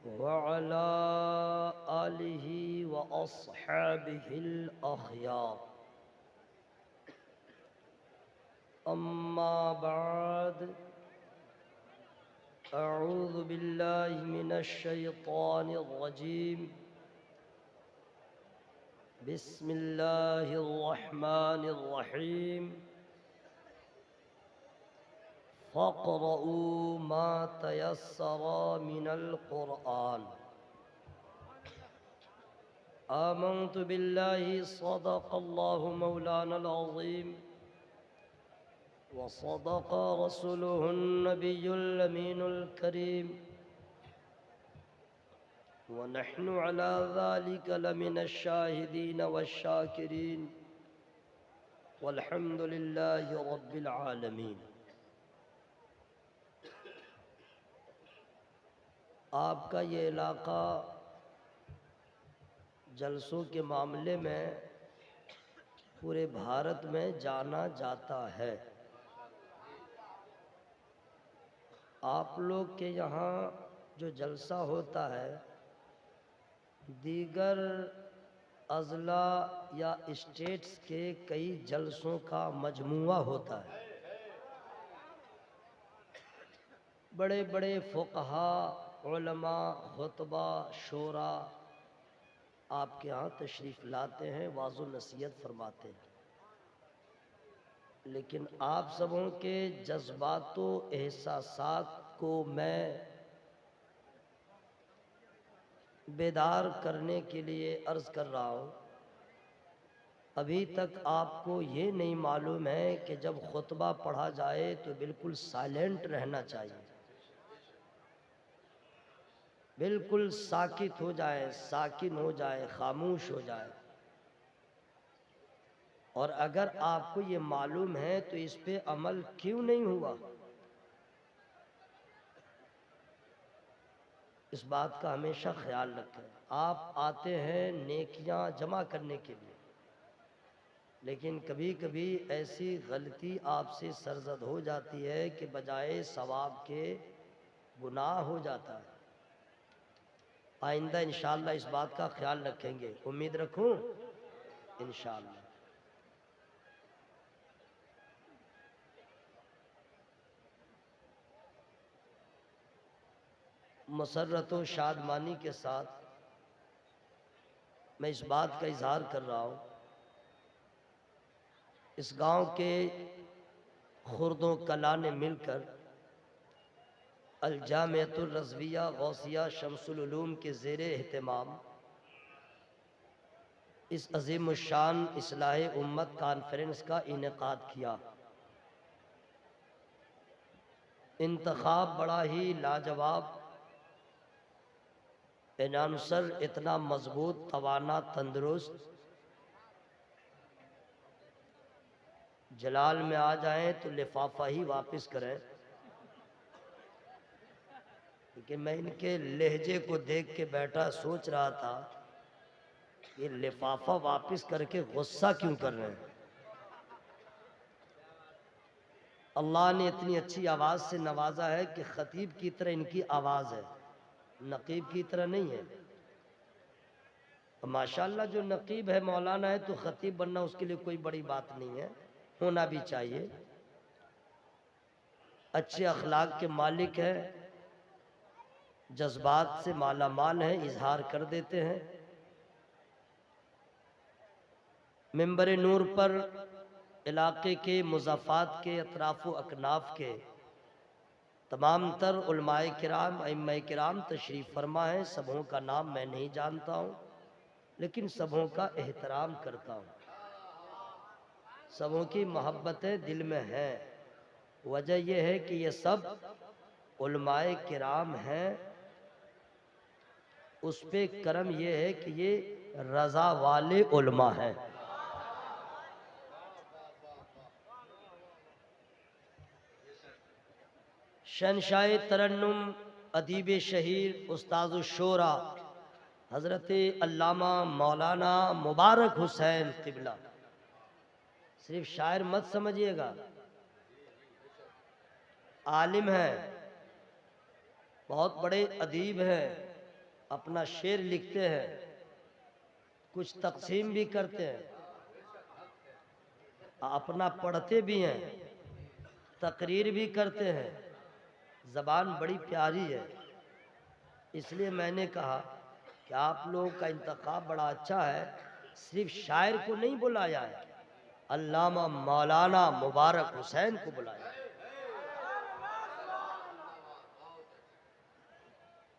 वअला आलिहि व अस्हाबिहिल अख़यार। अम्मा बाद अऊज़ु बिल्लाहि मिनश शैतानिर रजीम। बिस्मिल्लाहिर रहमानिर रहीम। फ़क़रऊ मा तयस्सरा मिनल क़ुरआन। आमन्तु बिल्लाहि सदक़ल्लाहु मौलानल अज़ीम व सदक़ रसूलुहुन नबियुल अमीनुल करीम व नहनु अला ज़ालिका लमिनश शाहिदीन वश्शाकिरीन वल्हम्दुलिल्लाहि रब्बिल आलमीन। आपका ये इलाक़ा जलसों के मामले में पूरे भारत में जाना जाता है। आप लोग के यहाँ जो जलसा होता है दीगर अज़ला या स्टेट्स के कई जलसों का मजमुआ होता है। बड़े बड़े फ़ुक़हा, उलमा, खुतबा, शोरा आपके यहाँ तशरीफ़ लाते हैं, वाज़ो नसीहत फरमाते हैं। लेकिन आप सबों के जज्बातो एहसासात को मैं बेदार करने के लिए अर्ज़ कर रहा हूँ। अभी तक आपको ये नहीं मालूम है कि जब खुतबा पढ़ा जाए तो बिल्कुल साइलेंट रहना चाहिए, बिल्कुल साकित हो जाए, साकिन हो जाए, खामोश हो जाए। और अगर आपको ये मालूम है तो इस पे अमल क्यों नहीं हुआ, इस बात का हमेशा ख्याल रखें। आप आते हैं नेकियां जमा करने के लिए, लेकिन कभी कभी ऐसी गलती आपसे सरजद हो जाती है कि बजाय सवाब के गुनाह हो जाता है। आइंदा इंशाअल्लाह इस बात का ख्याल रखेंगे। उम्मीद रखूं इंशाअल्लाह। मसर्रत व शादमानी के साथ मैं इस बात का इजहार कर रहा हूँ, इस गांव के खुर्दों कला ने मिलकर अल-जामिअतुर रज़विया गौसिया शम्सुल उलूम के ज़ेरे एहतिमाम इस अज़ीमुश्शान इस्लाह उम्मत कॉन्फ्रेंस का इनेकाद किया। इंतखाब बड़ा ही लाजवाब, एनाउंसर इतना मजबूत, तवाना, तंदुरुस्त, जलाल में आ जाएं तो लिफाफा ही वापस करें। लेकिन मैं इनके लहजे को देख के बैठा सोच रहा था ये लिफाफा वापस करके गुस्सा क्यों कर रहे हैं। अल्लाह ने इतनी अच्छी आवाज़ से नवाजा है कि खतीब की तरह इनकी आवाज़ है, नकीब की तरह नहीं है। माशाअल्लाह जो नकीब है मौलाना है तो खतीब बनना उसके लिए कोई बड़ी बात नहीं है, होना भी चाहिए। अच्छे अखलाक के मालिक है, जज्बात से माला माल है, इजहार कर देते हैं। मिंबर नूर पर इलाके के मुज़ाफ़ात के अतराफ़ व अकनाफ के तमाम तर उलमाए किराम, अइम्माए किराम तशरीफ़ फरमा है। सबों का नाम मैं नहीं जानता हूँ, लेकिन सबों का एहतराम करता हूँ, सबों की मोहब्बतें दिल में हैं। वजह यह है कि ये सब उलमाए किराम हैं, उस पे करम यह है कि ये रज़ा वाले उलमा हैं। शहंशाह तरन्नुम, अदीब शहीर, उस्ताज़ शोरा हज़रत अल्लामा मौलाना मुबारक हुसैन क़िबला, सिर्फ शायर मत समझिएगा, आलिम हैं, बहुत बड़े अदीब हैं, अपना शेर लिखते हैं, कुछ तकसीम भी करते हैं, अपना पढ़ते भी हैं, तकरीर भी करते हैं। ज़बान बड़ी प्यारी है, इसलिए मैंने कहा कि आप लोगों का इंतखाब बड़ा अच्छा है। सिर्फ शायर को नहीं बुलाया है, अल्लामा मौलाना मुबारक हुसैन को बुलाया।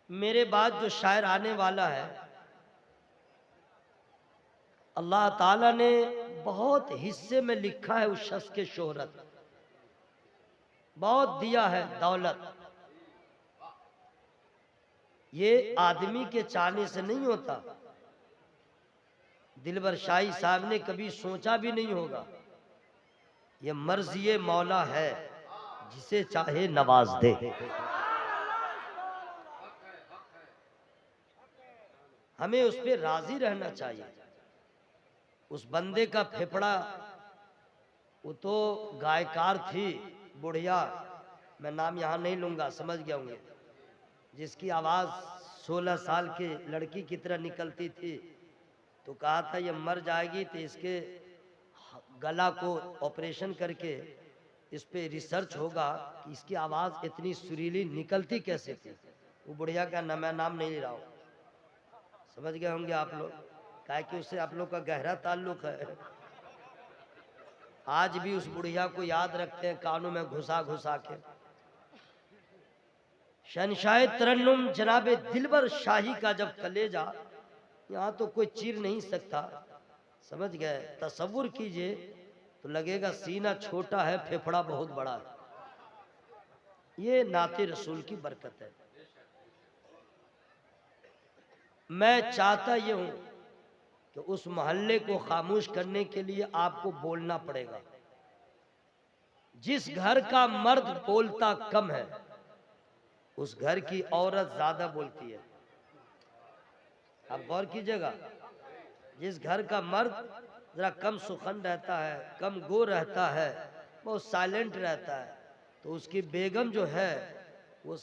मेरे बाद जो शायर आने वाला है, अल्लाह ताला ने बहुत हिस्से में लिखा है उस शख्स के शोहरत, बहुत दिया है दौलत। ये आदमी के चाहने से नहीं होता। दिलबर शाही साहब ने कभी सोचा भी नहीं होगा। ये मर्ज़ी मौला है, जिसे चाहे नवाज दे। हमें उस पर राजी रहना चाहिए। उस बंदे का फेफड़ा, वो तो गायकार थी बुढ़िया, मैं नाम यहाँ नहीं लूंगा, समझ गया होंगे, जिसकी आवाज़ 16 साल के लड़की की तरह निकलती थी। तो कहा था ये मर जाएगी तो इसके गला को ऑपरेशन करके इस पे रिसर्च होगा कि इसकी आवाज़ इतनी सुरीली निकलती कैसे थी। वो बुढ़िया का नाम, मैं नाम नहीं ले रहा हूँ, समझ गए होंगे आप लोग, काहे कि उससे आप लोग का गहरा ताल्लुक है। आज भी उस बुढ़िया को याद रखते हैं कानों में घुसा घुसा के। शहंशाह तरन्नुम जनाबे दिलबर शाही का जब कलेजा, यहाँ तो कोई चीर नहीं सकता, समझ गए। तसव्वुर कीजिए तो लगेगा सीना छोटा है, फेफड़ा बहुत बड़ा है। ये नाते रसूल की बरकत है। मैं चाहता ये हूं कि उस मोहल्ले को खामोश करने के लिए आपको बोलना पड़ेगा। जिस घर का मर्द बोलता कम है, उस घर की औरत ज्यादा बोलती है। आप गौर कीजिएगा, जिस घर का मर्द जरा कम सुखन रहता है, कम गो रहता है, बहुत साइलेंट रहता है, तो उसकी बेगम जो है वो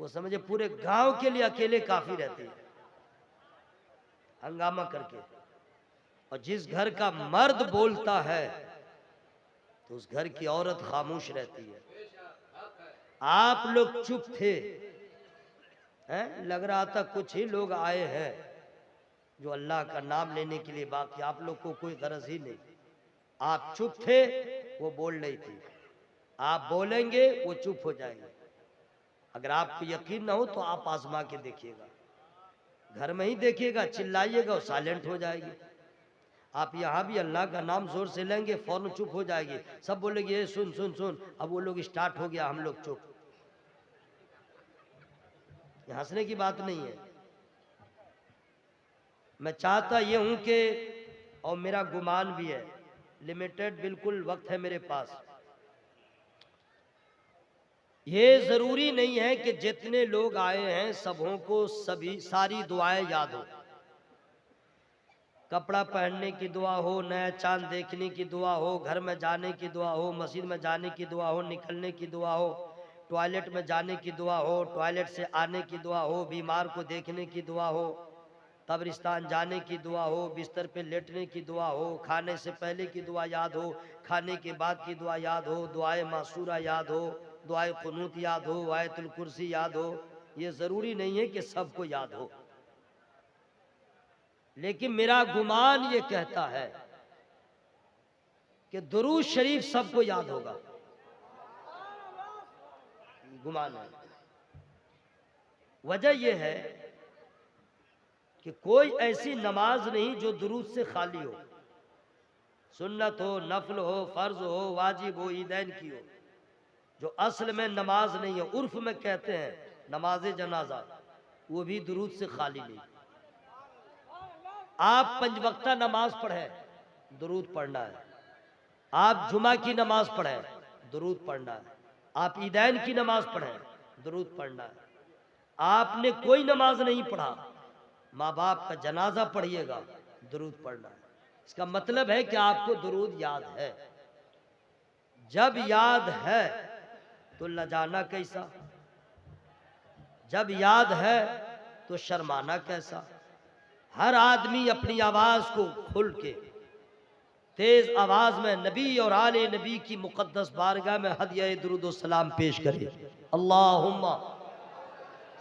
समझिए पूरे गांव के लिए अकेले काफी रहती है, हंगामा करके। और जिस घर का मर्द बोलता है तो उस घर की औरत खामोश रहती है। आप लोग चुप थे, हैं? लग रहा था कुछ ही लोग आए हैं जो अल्लाह का नाम लेने के लिए, बाकी आप लोग को कोई गरज ही नहीं। आप चुप थे, वो बोल रही थी। आप बोलेंगे वो चुप हो जाएंगे। अगर आपको यकीन ना हो तो आप आजमा के देखिएगा, घर में ही देखिएगा, चिल्लाइएगा और साइलेंट हो जाएगी। आप यहाँ भी अल्लाह का नाम जोर से लेंगे, फौरन चुप हो जाएगी। सब बोलेंगे ये सुन सुन सुन, अब वो लोग स्टार्ट हो गया, हम लोग चुप। ये हंसने की बात नहीं है। मैं चाहता ये हूं कि, और मेरा गुमान भी है, लिमिटेड बिल्कुल वक्त है मेरे पास, ये जरूरी नहीं है कि जितने लोग आए हैं सबों को सारी दुआएं याद हो। कपड़ा पहनने की दुआ हो, नया चांद देखने की दुआ हो, घर में जाने की दुआ हो, मस्जिद में जाने की दुआ हो, निकलने की दुआ हो, टॉयलेट में जाने की दुआ हो, टॉयलेट से आने की दुआ हो, बीमार को देखने की दुआ हो, कब्रिस्तान जाने की दुआ हो, बिस्तर पे लेटने की दुआ हो, खाने से पहले की दुआ याद हो, खाने के बाद की दुआ याद हो, दुआए मासूरा याद हो, दुआए कुनूत याद हो, आयतुल कुर्सी याद हो। ये ज़रूरी नहीं है कि सबको याद हो, लेकिन मेरा गुमान ये कहता है कि दुरूद शरीफ सबको याद होगा। गुमान है। वजह यह है कि कोई ऐसी नमाज नहीं जो दुरूद से खाली हो, सुन्नत हो, नफल हो, फर्ज हो, वाजिब हो, ईदैन की हो, जो असल में नमाज नहीं है, उर्फ में कहते हैं नमाज जनाजा, वो भी दुरूद से खाली नहीं। आप पंजवक्ता नमाज पढ़े, दुरूद पढ़ना है। आप जुमा की नमाज पढ़े, दुरूद पढ़ना है। आप ईदैन की नमाज पढ़े, दुरूद पढ़ना है। आपने कोई नमाज नहीं पढ़ा, माँ बाप का जनाजा पढ़िएगा, दुरूद पढ़ना है। इसका मतलब है कि आपको दुरूद याद है। जब याद है तो लजाना कैसा। जब याद है तो शर्माना कैसा। हर आदमी अपनी आवाज को खुल के तेज आवाज में नबी और आले नबी की मुकद्दस बारगाह में हदिया दुरूद सलाम पेश करे। अल्लाहुम्मा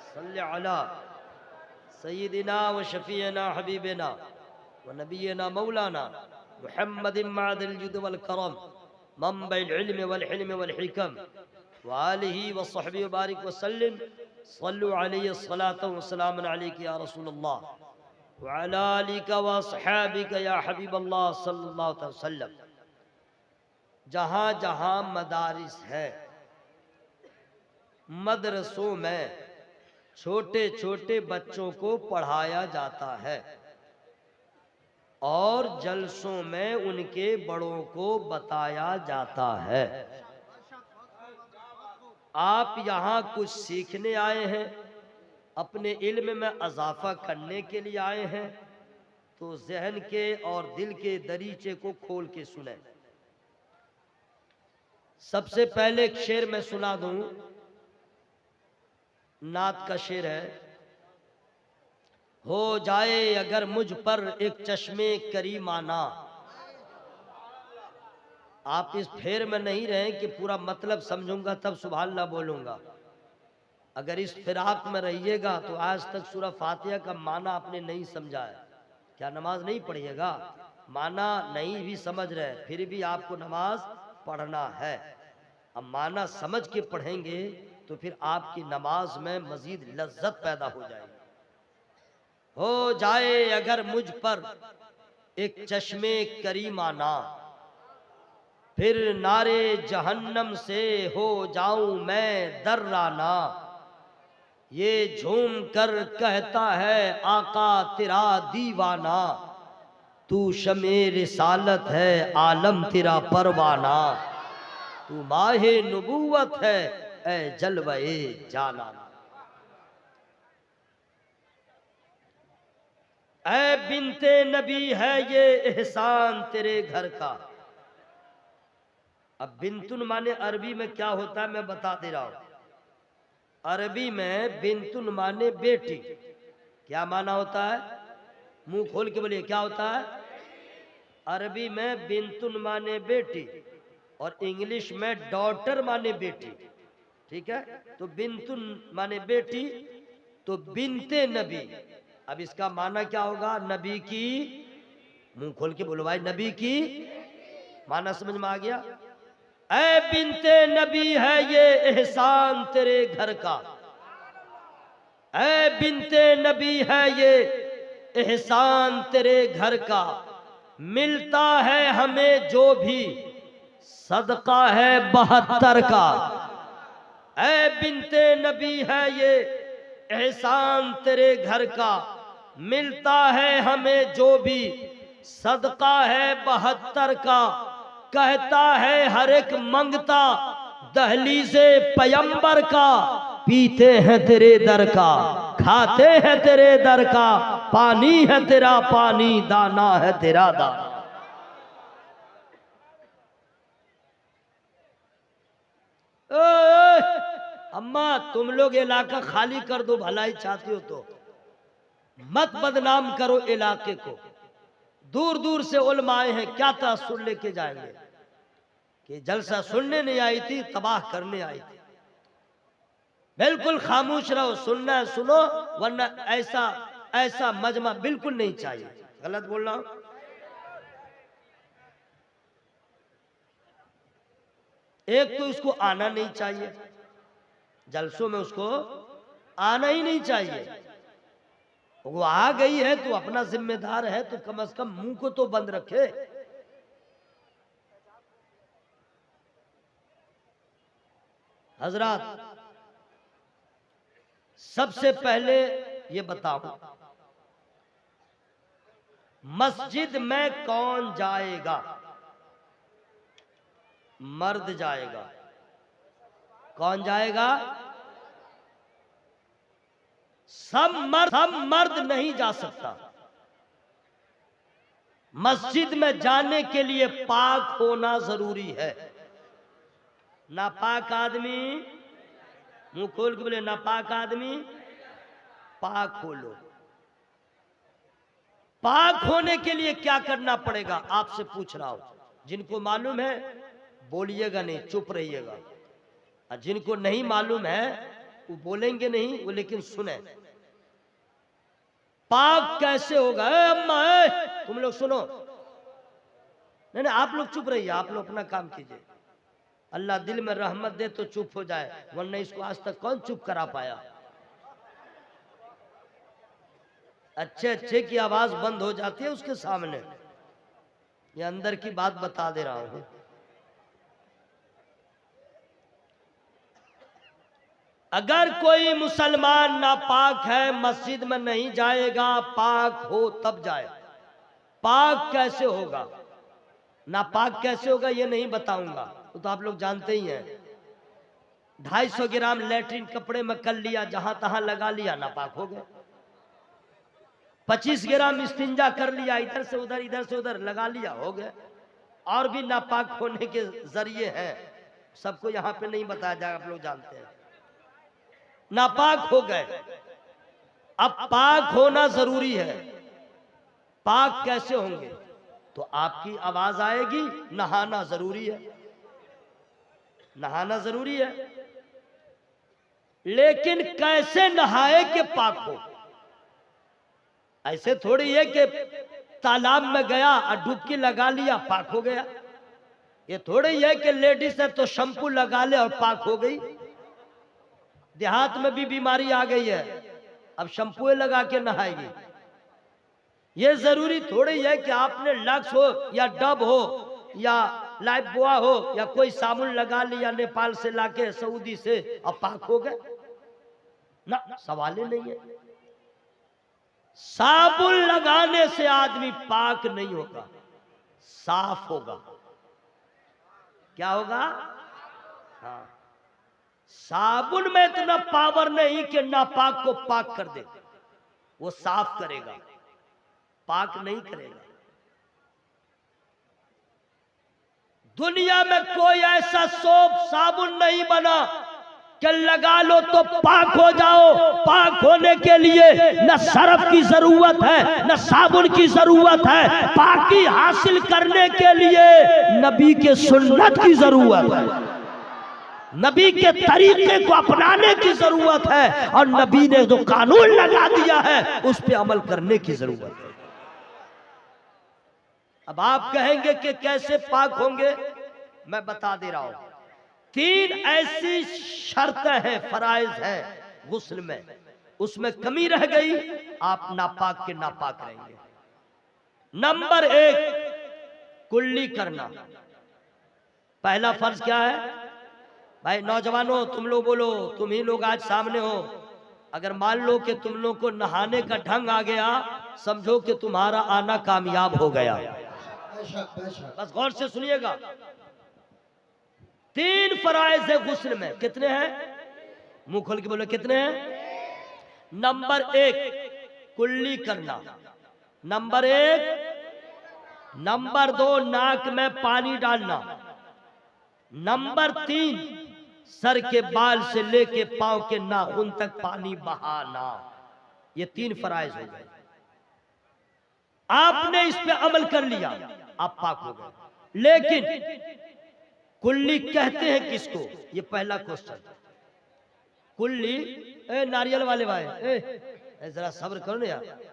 सल्ली अला सय्यिदिना व शफीना हबीबना व नबीना मौलाना मुहम्मदिन मअदिल जुद वल करम मंबइल इल्म वल हिल्म वल हिकम व आलिहि व सहबी व बारिक व सल्लिम सल्लु अलैहि सलातो व सलाम अलैका या रसूलल्लाह व अला आलिका व असहाबिका या हबीबल्लाह सल्लल्लाहु अलैहि वसल्लम। जहाँ जहाँ मदारिस है, मदरसों में छोटे छोटे बच्चों को पढ़ाया जाता है और जलसों में उनके बड़ों को बताया जाता है। आप यहाँ कुछ सीखने आए हैं, अपने इल्म में इजाफा करने के लिए आए हैं, तो जहन के और दिल के दरीचे को खोल के सुने। सबसे पहले एक शेर मैं सुना दूं, नात का शेर है। हो जाए अगर मुझ पर एक चश्मे करीमाना। आप इस फेर में नहीं रहे कि पूरा मतलब समझूंगा तब सुभान अल्लाह बोलूंगा। अगर इस फिराक में रहिएगा तो आज तक सूरह फातिहा का माना आपने नहीं समझा है। क्या नमाज नहीं पढ़िएगा? माना नहीं भी समझ रहे, फिर भी आपको नमाज पढ़ना है। अब माना समझ के पढ़ेंगे तो फिर आपकी नमाज में मजीद लज्जत पैदा हो जाएगी। हो जाए अगर मुझ पर एक चश्मे करीमाना, फिर नारे जहन्नम से हो जाऊं मैं दर्राना। ये झूम कर कहता है आका तेरा दीवाना, तू शमे रिसालत है आलम तेरा परवाना। तू माहे नबूवत है ए जलवे जाना। ऐ बिनते नबी है ये एहसान तेरे घर का। अब बिंतुन माने अरबी में क्या होता है मैं बता दे रहा हूं। अरबी में बिंतुन माने बेटी। क्या माना होता है? मुंह खोल के बोलिए, क्या होता है? अरबी में बिंतुन माने बेटी और इंग्लिश में डॉटर माने बेटी। ठीक है, तो बिंतुन माने बेटी, तो बिनते नबी। अब इसका माना क्या होगा? नबी की, मुंह खोल के बोलो भाई, नबी की। माना समझ में आ गया? ऐ बिनते नबी है ये एहसान तेरे घर का। ऐ बिनते नबी है ये एहसान तेरे घर का। मिलता है हमें जो भी सदका है 72 का। ऐ बिनते नबी है ये एहसान तेरे घर का। मिलता है हमें जो भी सदका है 72 का। कहता है हर एक मंगता दहलीज़े पैगंबर का। पीते हैं तेरे दर का, खाते हैं तेरे दर का। पानी है तेरा पानी, दाना है तेरा दाना। अम्मा तुम लोग इलाका खाली कर दो, भलाई चाहती हो तो। मत बदनाम करो इलाके को। दूर दूर से उलमा आए हैं, क्या तासुर लेके जाएंगे कि जलसा सुनने नहीं आई थी, तबाह करने आई थी। बिल्कुल खामोश रहो, सुनना है सुनो, वरना ऐसा ऐसा मजमा बिल्कुल नहीं चाहिए। गलत बोल रहा हूं? एक तो इसको आना नहीं चाहिए, जलसों में उसको आना ही नहीं चाहिए। वो आ गई है तो अपना जिम्मेदार है, तो कम से कम मुंह को तो बंद रखे। हजरात, सबसे पहले ये बताओ, मस्जिद में कौन जाएगा? मर्द जाएगा। कौन जाएगा? सब मर्द नहीं जा सकता। मस्जिद में जाने के लिए पाक होना जरूरी है। नापाक आदमी मुंह खोल के बोले नापाक आदमी पाक हो लो। पाक होने के लिए क्या करना पड़ेगा आपसे पूछ रहा हूं। जिनको मालूम है बोलिएगा नहीं, चुप रहिएगा, और जिनको नहीं मालूम है वो बोलेंगे नहीं, वो लेकिन सुने। पाक कैसे होगा? अम्मा तुम लोग सुनो, नहीं आप लोग चुप रहिए, आप लोग अपना काम कीजिए। अल्लाह दिल में रहमत दे तो चुप हो जाए, वरना इसको आज तक कौन चुप करा पाया। अच्छे अच्छे की आवाज बंद हो जाती है उसके सामने। ये अंदर की बात बता दे रहा हूं। अगर कोई मुसलमान नापाक है, मस्जिद में नहीं जाएगा, पाक हो तब जाए। पाक कैसे होगा, नापाक कैसे होगा ये नहीं बताऊंगा, वो तो आप लोग जानते ही हैं। 250 ग्राम लैट्रिन कपड़े में कर लिया, जहां तहां लगा लिया, नापाक हो गया। 25 ग्राम इस्तिंजा कर लिया, इधर से उधर लगा लिया, हो गया। और भी नापाक होने के जरिए हैं, सबको यहां पे नहीं बताया जाएगा, आप लोग जानते हैं। नापाक हो गए, अब पाक होना जरूरी है। पाक कैसे होंगे? तो आपकी आवाज आएगी, नहाना जरूरी है, नहाना जरूरी है। लेकिन कैसे नहाए कि पाक हो? ऐसे थोड़ी है कि तालाब में गया और डुबकी लगा लिया पाक हो गया। ये थोड़ी है कि लेडीज है तो शैम्पू लगा ले और पाक हो गई। देहात में भी बीमारी आ गई है, अब शैम्पू लगा के नहाएगी। ये जरूरी थोड़ी है कि आपने लक्स हो या डब हो या लाइफ बोआ हो या कोई साबुन लगा लिया नेपाल से लाके, सऊदी से, अब पाक हो गए ना, सवाल ही नहीं है। साबुन लगाने से आदमी पाक नहीं होगा, साफ होगा। क्या होगा? हाँ, साबुन में इतना पावर नहीं कि नापाक को पाक कर दे, वो साफ करेगा, पाक नहीं करेगा। दुनिया में कोई ऐसा सोप साबुन नहीं बना कि लगा लो तो पाक हो जाओ। पाक होने के लिए न सरफ की जरूरत है, न साबुन की जरूरत है। पाकी हासिल करने के लिए नबी के सुन्नत की जरूरत है, नबी के तरीके को अपनाने की जरूरत है, और नबी ने जो कानून लगा दिया है उस पे अमल करने की जरूरत है। अब आप कहेंगे कि कैसे पाक होंगे, मैं बता दे रहा हूं। 3 ऐसी शर्तें हैं, फराइज हैं गुस्ल में, उसमें कमी रह गई, आप नापाक के नापाक रहेंगे। नंबर 1, कुल्ली करना। पहला फर्ज क्या है? भाई नौजवानों तुम लोग बोलो, तुम ही लोग आज सामने हो। अगर मान लो कि तुम लोग को नहाने का ढंग आ गया, समझो कि तुम्हारा आना कामयाब हो गया। बस गौर से सुनिएगा। 3 फराइज है गुस्ल में। कितने हैं? मुंह खोल के बोलो कितने हैं? नंबर 1 कुल्ली करना, नंबर 1। नंबर 2 नाक में पानी डालना, नंबर 3 सर के बाल से लेके पांव के नाखून तक पानी बहाना। ये 3 फराइज हो गए। आपने इस पे अमल कर लिया, आप पाक हो गए। लेकिन कुल्ली कहते हैं किसको? ये पहला क्वेश्चन। कुल्ली, नारियल वाले भाई, जरा सब्र करो ना यार।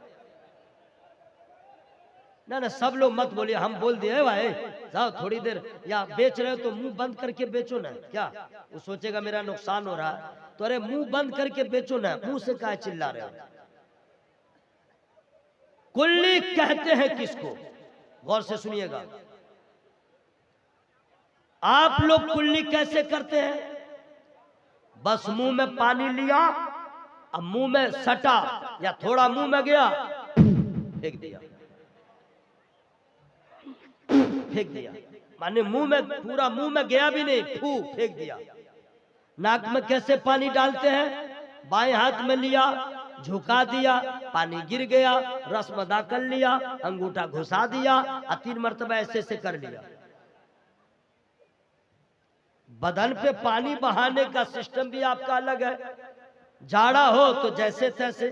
ना सब लोग मत बोलिए, हम बोल दिए भाई, जाओ थोड़ी देर। या बेच रहे हो तो मुंह बंद करके बेचो ना। क्या वो सोचेगा मेरा नुकसान हो रहा है? तो अरे मुंह बंद करके बेचो ना, मुंह से क्या चिल्ला रहे हो? कुल्ली कहते हैं किसको? गौर से सुनिएगा। आप लोग कुल्ली कैसे करते हैं? बस मुंह में पानी लिया, अब मुंह में सटा या थोड़ा मुंह में गया, फेंक दिया, फेंक दिया। माने मुंह में, पूरा मुंह में गया भी नहीं, फेंक दिया। नाक में कैसे पानी डालते हैं? बाएं हाथ में लिया, झुका दिया, पानी गिर गया, रस्मदा कर लिया, अंगूठा घुसा दिया और 3 मरतबा ऐसे से कर लिया। बदन पे पानी बहाने का सिस्टम भी आपका अलग है। जाड़ा हो तो जैसे तैसे,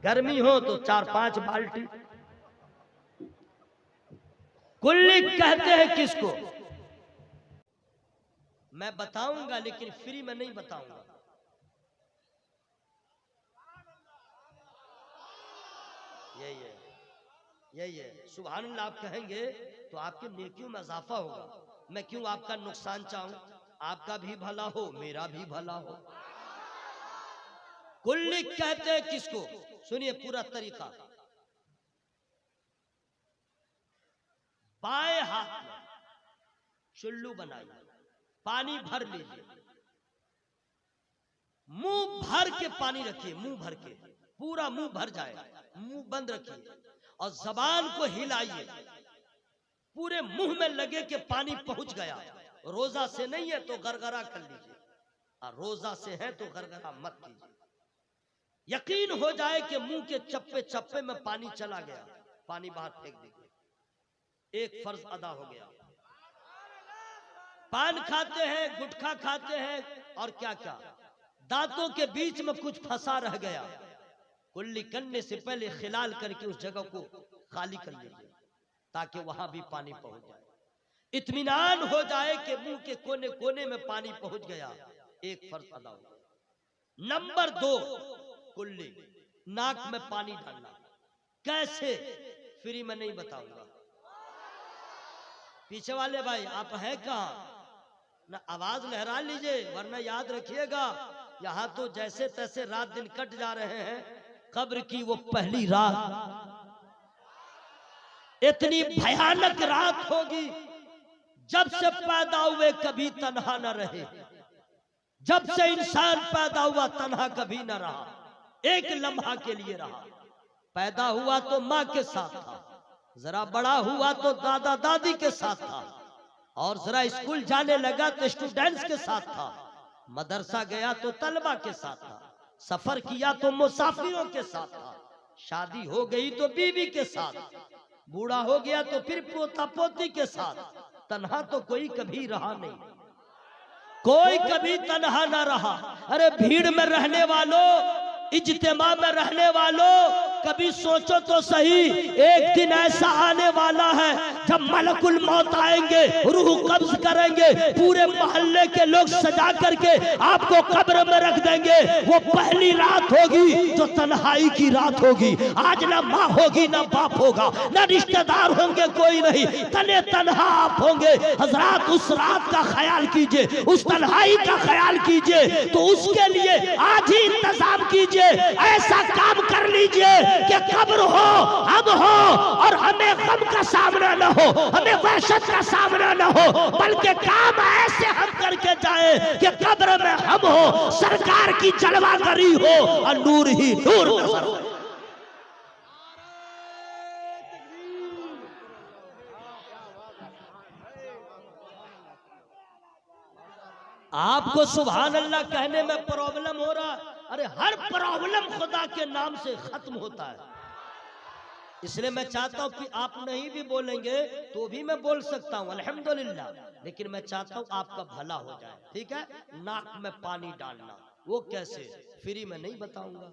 गर्मी हो तो 4-5 बाल्टी। कुल्ली कहते हैं किसको? मैं बताऊंगा लेकिन फ्री में नहीं बताऊंगा। यही है। सुभान अल्लाह आप कहेंगे तो आपके नेकियों में इजाफा होगा। मैं क्यों आपका नुकसान चाहूं? आपका भी भला हो, मेरा भी भला हो। कुल्ली कहते हैं किसको? सुनिए पूरा तरीका। बाएं हाथ में चुल्लू बनाइए, पानी भर लीजिए, मुंह भर के पानी रखिए, मुंह भर के, पूरा मुंह भर जाए, मुंह बंद रखिए और जबान को हिलाइए। पूरे मुंह में लगे कि पानी पहुंच गया। रोजा से नहीं है तो गरगरा कर लीजिए, और रोजा से है तो गरगरा मत कीजिए। यकीन हो जाए कि मुंह के चप्पे चप्पे में पानी चला गया, पानी बाहर फेंक दीजिए। एक फर्ज अदा हो गया। पान खाते हैं, गुटखा खाते हैं और क्या क्या, दांतों के बीच में कुछ फंसा रह गया, कुल्ली करने से पहले खिलाल करके उस जगह को खाली कर लीजिए ताकि वहां भी पानी पहुंच जाए। इत्मीनान हो जाए कि मुंह के कोने कोने में पानी पहुंच गया, एक फर्ज अदा हो गया। नंबर 2, कुल्ली नाक में पानी डालना। कैसे? फ्री में नहीं बताऊंगा। पीछे वाले भाई आप हैं कहां? ना आवाज लहरा लीजिए वरना याद रखिएगा यहां तो जैसे तैसे रात दिन कट जा रहे हैं। कब्र की वो पहली रात इतनी भयानक रात होगी, जब से पैदा हुए कभी तन्हा न रहे। जब से इंसान पैदा हुआ तन्हा कभी न रहा, एक लम्हा के लिए रहा। पैदा हुआ तो माँ के साथ था, जरा बड़ा हुआ तो दादा दादी के साथ था, और जरा स्कूल जाने लगा तो स्टूडेंट्स के साथ था, मदरसा गया तो तलबा के साथ था, सफर किया तो मुसाफिरों के साथ था, शादी हो गई तो बीवी के साथ, बूढ़ा हो गया तो फिर पोता पोती के साथ। तन्हा तो कोई कभी रहा नहीं, कोई कभी तन्हा ना रहा। अरे भीड़ में रहने वालों, इज्तिमा में रहने वालों, कभी सोचो तो सही, एक दिन ऐसा आने वाला है जब मलकुल मौत आएंगे, रूह कब्ज करेंगे, पूरे मोहल्ले के लोग सजा करके आपको कब्र में रख देंगे। वो पहली रात होगी जो तन्हाई की रात होगी। आज ना माँ होगी, ना बाप होगा, ना रिश्तेदार होंगे, कोई नहीं, तने तन्हा आप होंगे। हजरात उस रात का ख्याल कीजिए, उस तन्हाई का ख्याल कीजिए, तो उसके लिए आज ही इंतजाम कीजिए। ऐसा काम कर लीजिए कि कब्र हो, हम हो, और हमें गम का सामना न हो, हमें वहशत का सामना न हो, बल्कि काम ऐसे हम करके जाए कि कब्र में हम हो, सरकार की जलवागरी हो और नूर ही नूर नजर हो। आपको सुभान अल्लाह कहने में प्रॉब्लम हो रहा है। अरे हर प्रॉब्लम खुदा के नाम से खत्म होता है। इसलिए मैं चाहता हूं कि आप नहीं भी बोलेंगे तो भी मैं बोल सकता हूं अल्हम्दुलिल्लाह, लेकिन मैं चाहता हूं आपका भला हो जाए। ठीक है? नाक में पानी डालना, वो कैसे? फ्री में नहीं बताऊंगा।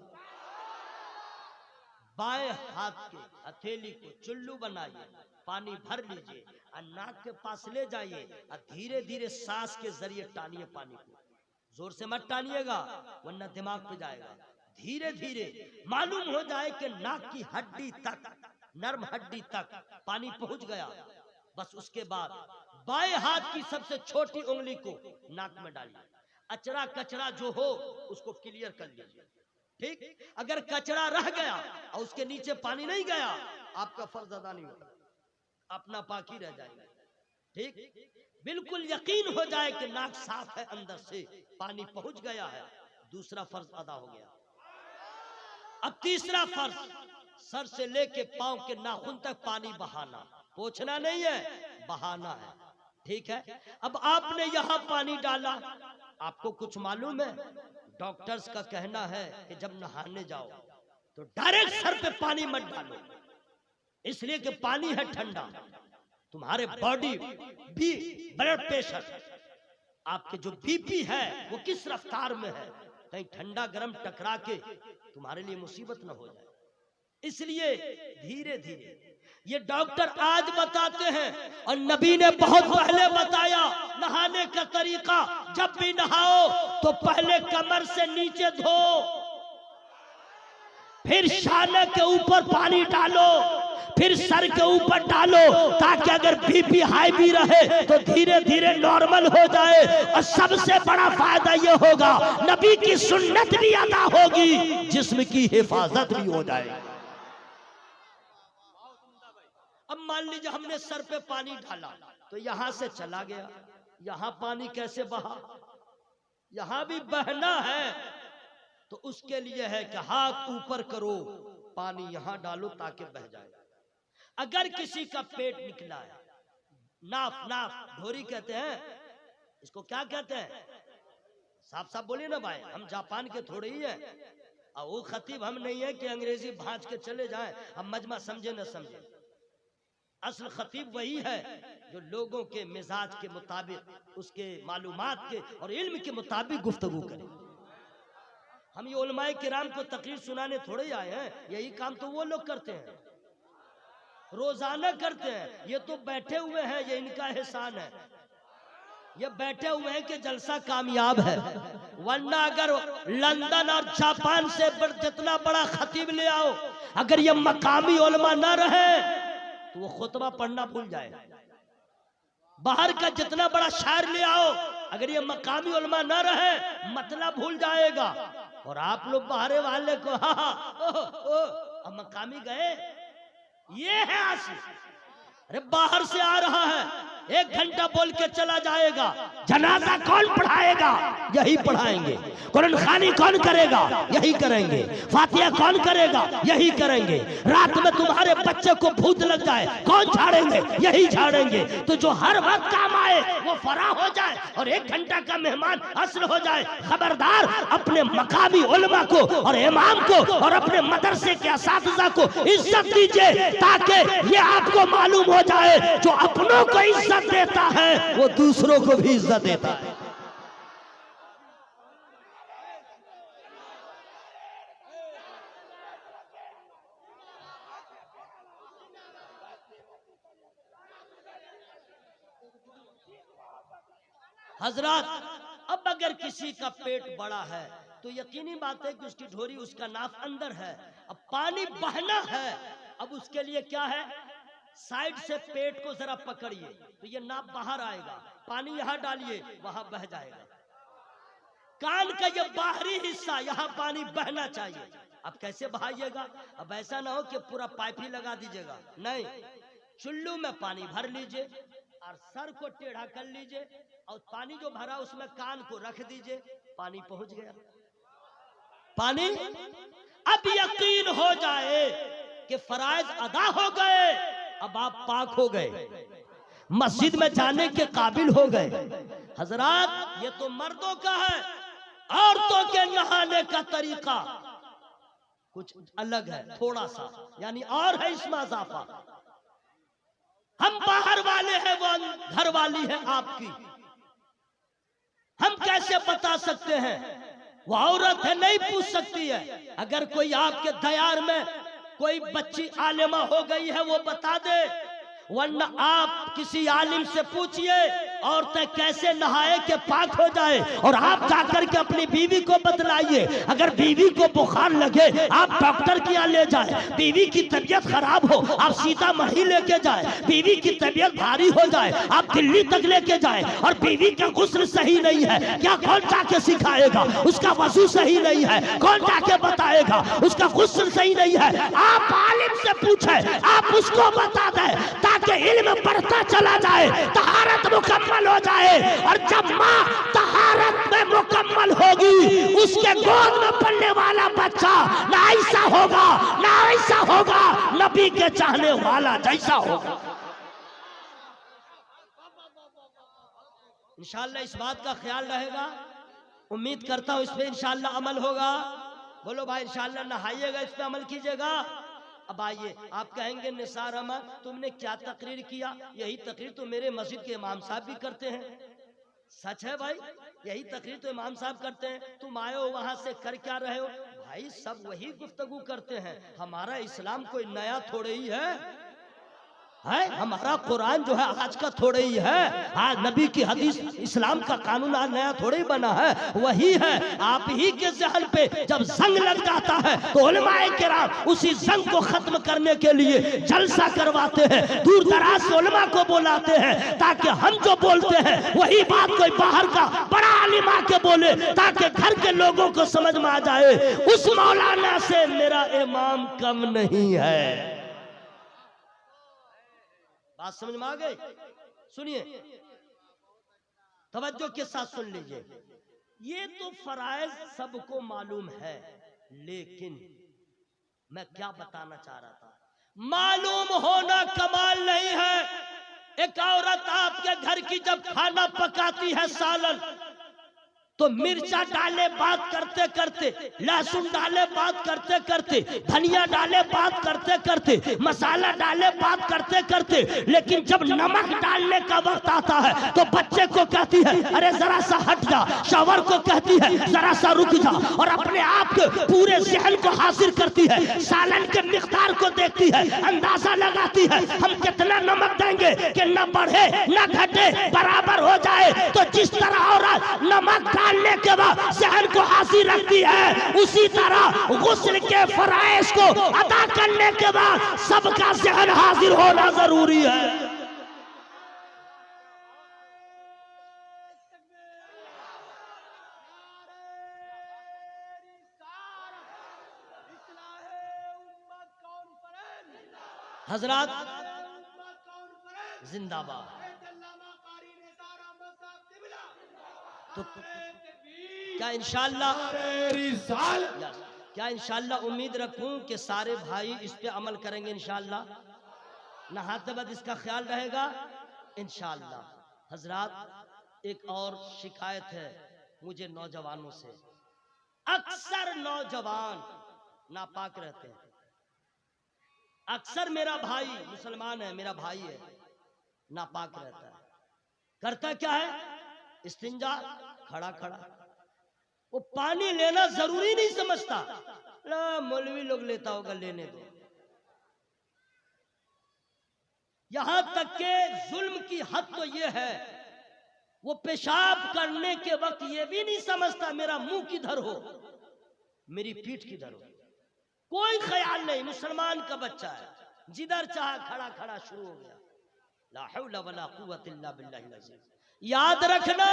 बाएं हाथ के हथेली को चुल्लू बनाइए, पानी भर लीजिए और नाक के पास ले जाइए और धीरे धीरे सांस के जरिए टानिए पानी को। जोर से मत टानिएगा वरना दिमाग पे जाएगा। धीरे धीरे मालूम हो जाए कि नाक की हड्डी तक, नर्म हड्डी तक पानी पहुंच गया, बस उसके बाद बाएं हाथ की सबसे छोटी उंगली को नाक में डालिए। अचरा कचरा जो हो उसको क्लियर कर लीजिए। ठीक? अगर कचरा रह गया और उसके नीचे पानी नहीं गया, आपका फर्ज अदा नहीं होगा, अपना पाकी रह जाएगा। ठीक? बिल्कुल यकीन हो जाए कि नाक साफ है, अंदर से पानी पहुंच गया है, दूसरा फर्ज अदा हो गया। अब तीसरा फर्ज, सर से लेके पांव के नाखून तक पानी बहाना, पोंछना नहीं है, बहाना है। ठीक है? अब आपने यहां पानी डाला, आपको कुछ मालूम है? डॉक्टर्स का कहना है कि जब नहाने जाओ तो डायरेक्ट सर पे पानी मत डालो, इसलिए कि पानी है ठंडा, तुम्हारे बॉडी भी ब्लड प्रेशर आपके जो बीपी है वो किस रफ्तार में है, कहीं ठंडा गर्म टकरा के तुम्हारे लिए मुसीबत ना हो जाए। इसलिए धीरे धीरे ये डॉक्टर आज बताते हैं और नबी ने बहुत पहले बताया नहाने का तरीका। जब भी नहाओ तो पहले कमर से नीचे धो, फिर शाने के ऊपर पानी डालो, फिर सर के ऊपर डालो, ताकि अगर बीपी हाई भी रहे तो धीरे धीरे नॉर्मल हो जाए। और सबसे बड़ा फायदा ये होगा नबी की सुन्नत भी अदा होगी, जिस्म की हिफाजत भी हो जाएगी। अब मान लीजिए हमने सर पे पानी डाला तो यहां से चला गया, यहां पानी कैसे बहा, यहां भी बहना है, तो उसके लिए है कि हाथ ऊपर करो, पानी यहां डालो ताकि बह जाए। अगर किसी का पेट निकला है, नाफ ढोरी कहते हैं, इसको क्या कहते हैं, साफ साफ बोलिए ना भाई, हम जापान के थोड़े ही हैं और वो खतीब हम नहीं है कि अंग्रेजी भांज के चले जाएं, हम मजमा समझे न समझे। असल खतीब वही है जो लोगों के मिजाज के मुताबिक, उसके मालूमात के और इल्म के मुताबिक गुफ्तगू करे। हम ये उलमाए किराम को तकरीर सुनाने थोड़े ही आए हैं, यही काम तो वो लोग करते हैं, रोजाना करते हैं। ये तो बैठे हुए हैं, ये इनका एहसान है, ये बैठे हुए हैं कि जलसा कामयाब है। वरना अगर लंदन और जापान से जितना बड़ा खतीब ले आओ, अगर ये मकामी उलमा ना रहे तो वो खुतबा पढ़ना भूल जाए। बाहर का जितना बड़ा शायर ले आओ, अगर ये मकामी उलमा ना रहे मतलब भूल जाएगा। और आप लोग बाहर वाले को अब मकामी गए, ये है आशिक। अरे बाहर से आ रहा है, 1 घंटा बोल के चला जाएगा, जनाजा कौन पढ़ाएगा, यही पढ़ाएंगे। कुरान खानी कौन करेगा, यही करेंगे। फातिहा कौन करेगा, यही करेंगे। रात में तुम्हारे बच्चे को भूत लग जाए, कौन झाड़ेंगे, यही झाड़ेंगे। तो जो हर वक्त काम आए वो फरा हो जाए और 1 घंटा का मेहमान असर हो जाए। खबरदार, अपने मकामी उलमा को और इमाम को और अपने मदरसे के असातिज़ा को इज्जत दीजिए, ताकि ये आपको मालूम हो जाए जो अपनों को इज्जत देता है वो दूसरों को भी इज्जत देता है। हजरात, अब अगर किसी का पेट बड़ा है तो यकीनी बात है कि उसकी ढोरी, उसका नाफ अंदर है, अब पानी बहना है। अब उसके लिए क्या है, साइड से पेट को जरा पकड़िए तो ये नाप बाहर आएगा, पानी यहां डालिए वहां बह जाएगा। कान का ये बाहरी हिस्सा, यहां पानी बहना चाहिए। अब कैसे बहाइएगा, अब ऐसा ना हो कि पूरा पाइप ही लगा दीजिएगा, नहीं, चुल्लू में पानी भर लीजिए और सर को टेढ़ा कर लीजिए और पानी जो भरा उसमें कान को रख दीजिए, पानी पहुंच गया। पानी अब यकीन हो जाए कि फराइज अदा हो गए, अब आप पाक हो गए, मस्जिद में जाने के काबिल हो गए। हजरात, ये तो मर्दों का है, औरतों के नहाने का तरीका कुछ अलग है थोड़ा सा, यानी और है इसमें इजाफा। हम बाहर वाले हैं, वो घर वाली है आपकी, हम कैसे बता सकते हैं, वो औरत है नहीं पूछ सकती है। अगर कोई आपके दयार में कोई बच्ची आलिमा हो गई है वो बता दे, वरना आप किसी आलिम से पूछिए औरतें कैसे नहाए के पाक हो जाए, और आप जाकर के अपनी बीवी को बतलाइए। अगर बीवी को बुखार लगे आप डॉक्टर के यहाँ ले जाए, बीवी की तबीयत खराब हो आप सीतामढ़ी लेके जाए, बीवी की तबीयत भारी हो जाए आप दिल्ली तक लेके जाए, और बीवी का गुस्ल सही नहीं है, क्या कौन जाके सिखाएगा, उसका वजू सही नहीं है, कौन जाके बताएगा, उसका गुस्ल सही नहीं है, आप आलिम से पूछे, आप उसको बता दें ताकि इल्म बढ़ता चला जाए, तहारत मुकम्मल हो जाए। और जब माँ तहारत में मुकम्मल होगी उसके गोद में पलने वाला बच्चा ना ऐसा होगा ना ऐसा होगा, नबी के चाहने वाला जैसा होगा। इंशाअल्लाह इस बात का ख्याल रहेगा, उम्मीद करता हूं इस पे इंशाअल्लाह अमल होगा। बोलो भाई इंशाअल्लाह नहाइएगा, इस पे अमल कीजिएगा। अब आइए, आप कहेंगे निसार अहमद तुमने क्या तकरीर किया, यही तकरीर तो मेरे मस्जिद के इमाम साहब भी करते हैं। सच है भाई, यही तकरीर तो इमाम साहब करते हैं। तुम आए हो वहां से, कर क्या रहे हो? भाई सब वही गुफ्तगू करते हैं। हमारा इस्लाम कोई नया थोड़े ही है, हमारा कुरान जो है आज का थोड़े ही है। आज नबी की हदीस, इस्लाम का कानून आज नया थोड़े ही बना है, वही है। आप ही के जहन पे जब जंग लग जाता है तो उलमाए किराम उसी जंग को खत्म करने के लिए जलसा करवाते हैं, दूर दराज से उलमा को बुलाते हैं, ताकि हम जो बोलते हैं वही बात कोई बाहर का बड़ा आलिम आके बोले, ताकि घर के लोगों को समझ में आ जाए उस मौलाना से मेरा इमाम कम नहीं है। बात समझ में आ गई? सुनिए, तवज्जो के साथ सुन लीजिए। ये तो फराइज सबको मालूम है, लेकिन मैं क्या बताना चाह रहा था, मालूम होना कमाल नहीं है। एक औरत आपके घर की जब खाना पकाती है, सालन, तो मिर्चा डाले बात करते करते, लहसुन डाले बात करते करते, धनिया डाले बात करते करते, मसाला डाले बात करते करते, लेकिन जब नमक डालने का वक्त आता है तो बच्चे को कहती है अरे जरा सा हट जा, शौहर को कहती है जरा सा रुक जा, और अपने आप के पूरे जहन को हासिल करती है, सालन के मिकदार को देखती है, अंदाजा लगाती है हम कितना नमक देंगे कि न बढ़े न घटे, बराबर हो जाए। तो जिस तरह औरत नमक डालने के बाद जहन को हासिल रखती है, उसी तरह गुस्ल के फराइज को अदा करने के बाद सबका जहन हाजिर होना जरूरी है। हजरात जिंदाबाद। तो क्या इंशाअल्लाह उम्मीद रखूं कि सारे भाई इस पे अमल करेंगे इंशाअल्लाह, नहाते वक्त इसका ख्याल रहेगा इंशाअल्लाह। हजरात एक और शिकायत है मुझे नौजवानों से, अक्सर नौजवान नापाक रहते हैं। अक्सर मेरा भाई मुसलमान है, मेरा भाई है, नापाक रहता है। करता क्या है? इस्तिंजा खड़ा खड़ा, वो पानी लेना जरूरी नहीं समझता, मौलवी लोग लेता होगा, लेने दो। यहां तक के जुल्म की हद तो ये है, वो पेशाब करने के वक्त ये भी नहीं समझता मेरा मुंह किधर हो, मेरी पीठ किधर हो, कोई ख्याल नहीं। मुसलमान का बच्चा है, जिधर चाहा खड़ा खड़ा शुरू हो गया। ला हौला वला कुव्वता इल्ला बिल्लाहिल अज़ीज़। याद रखना,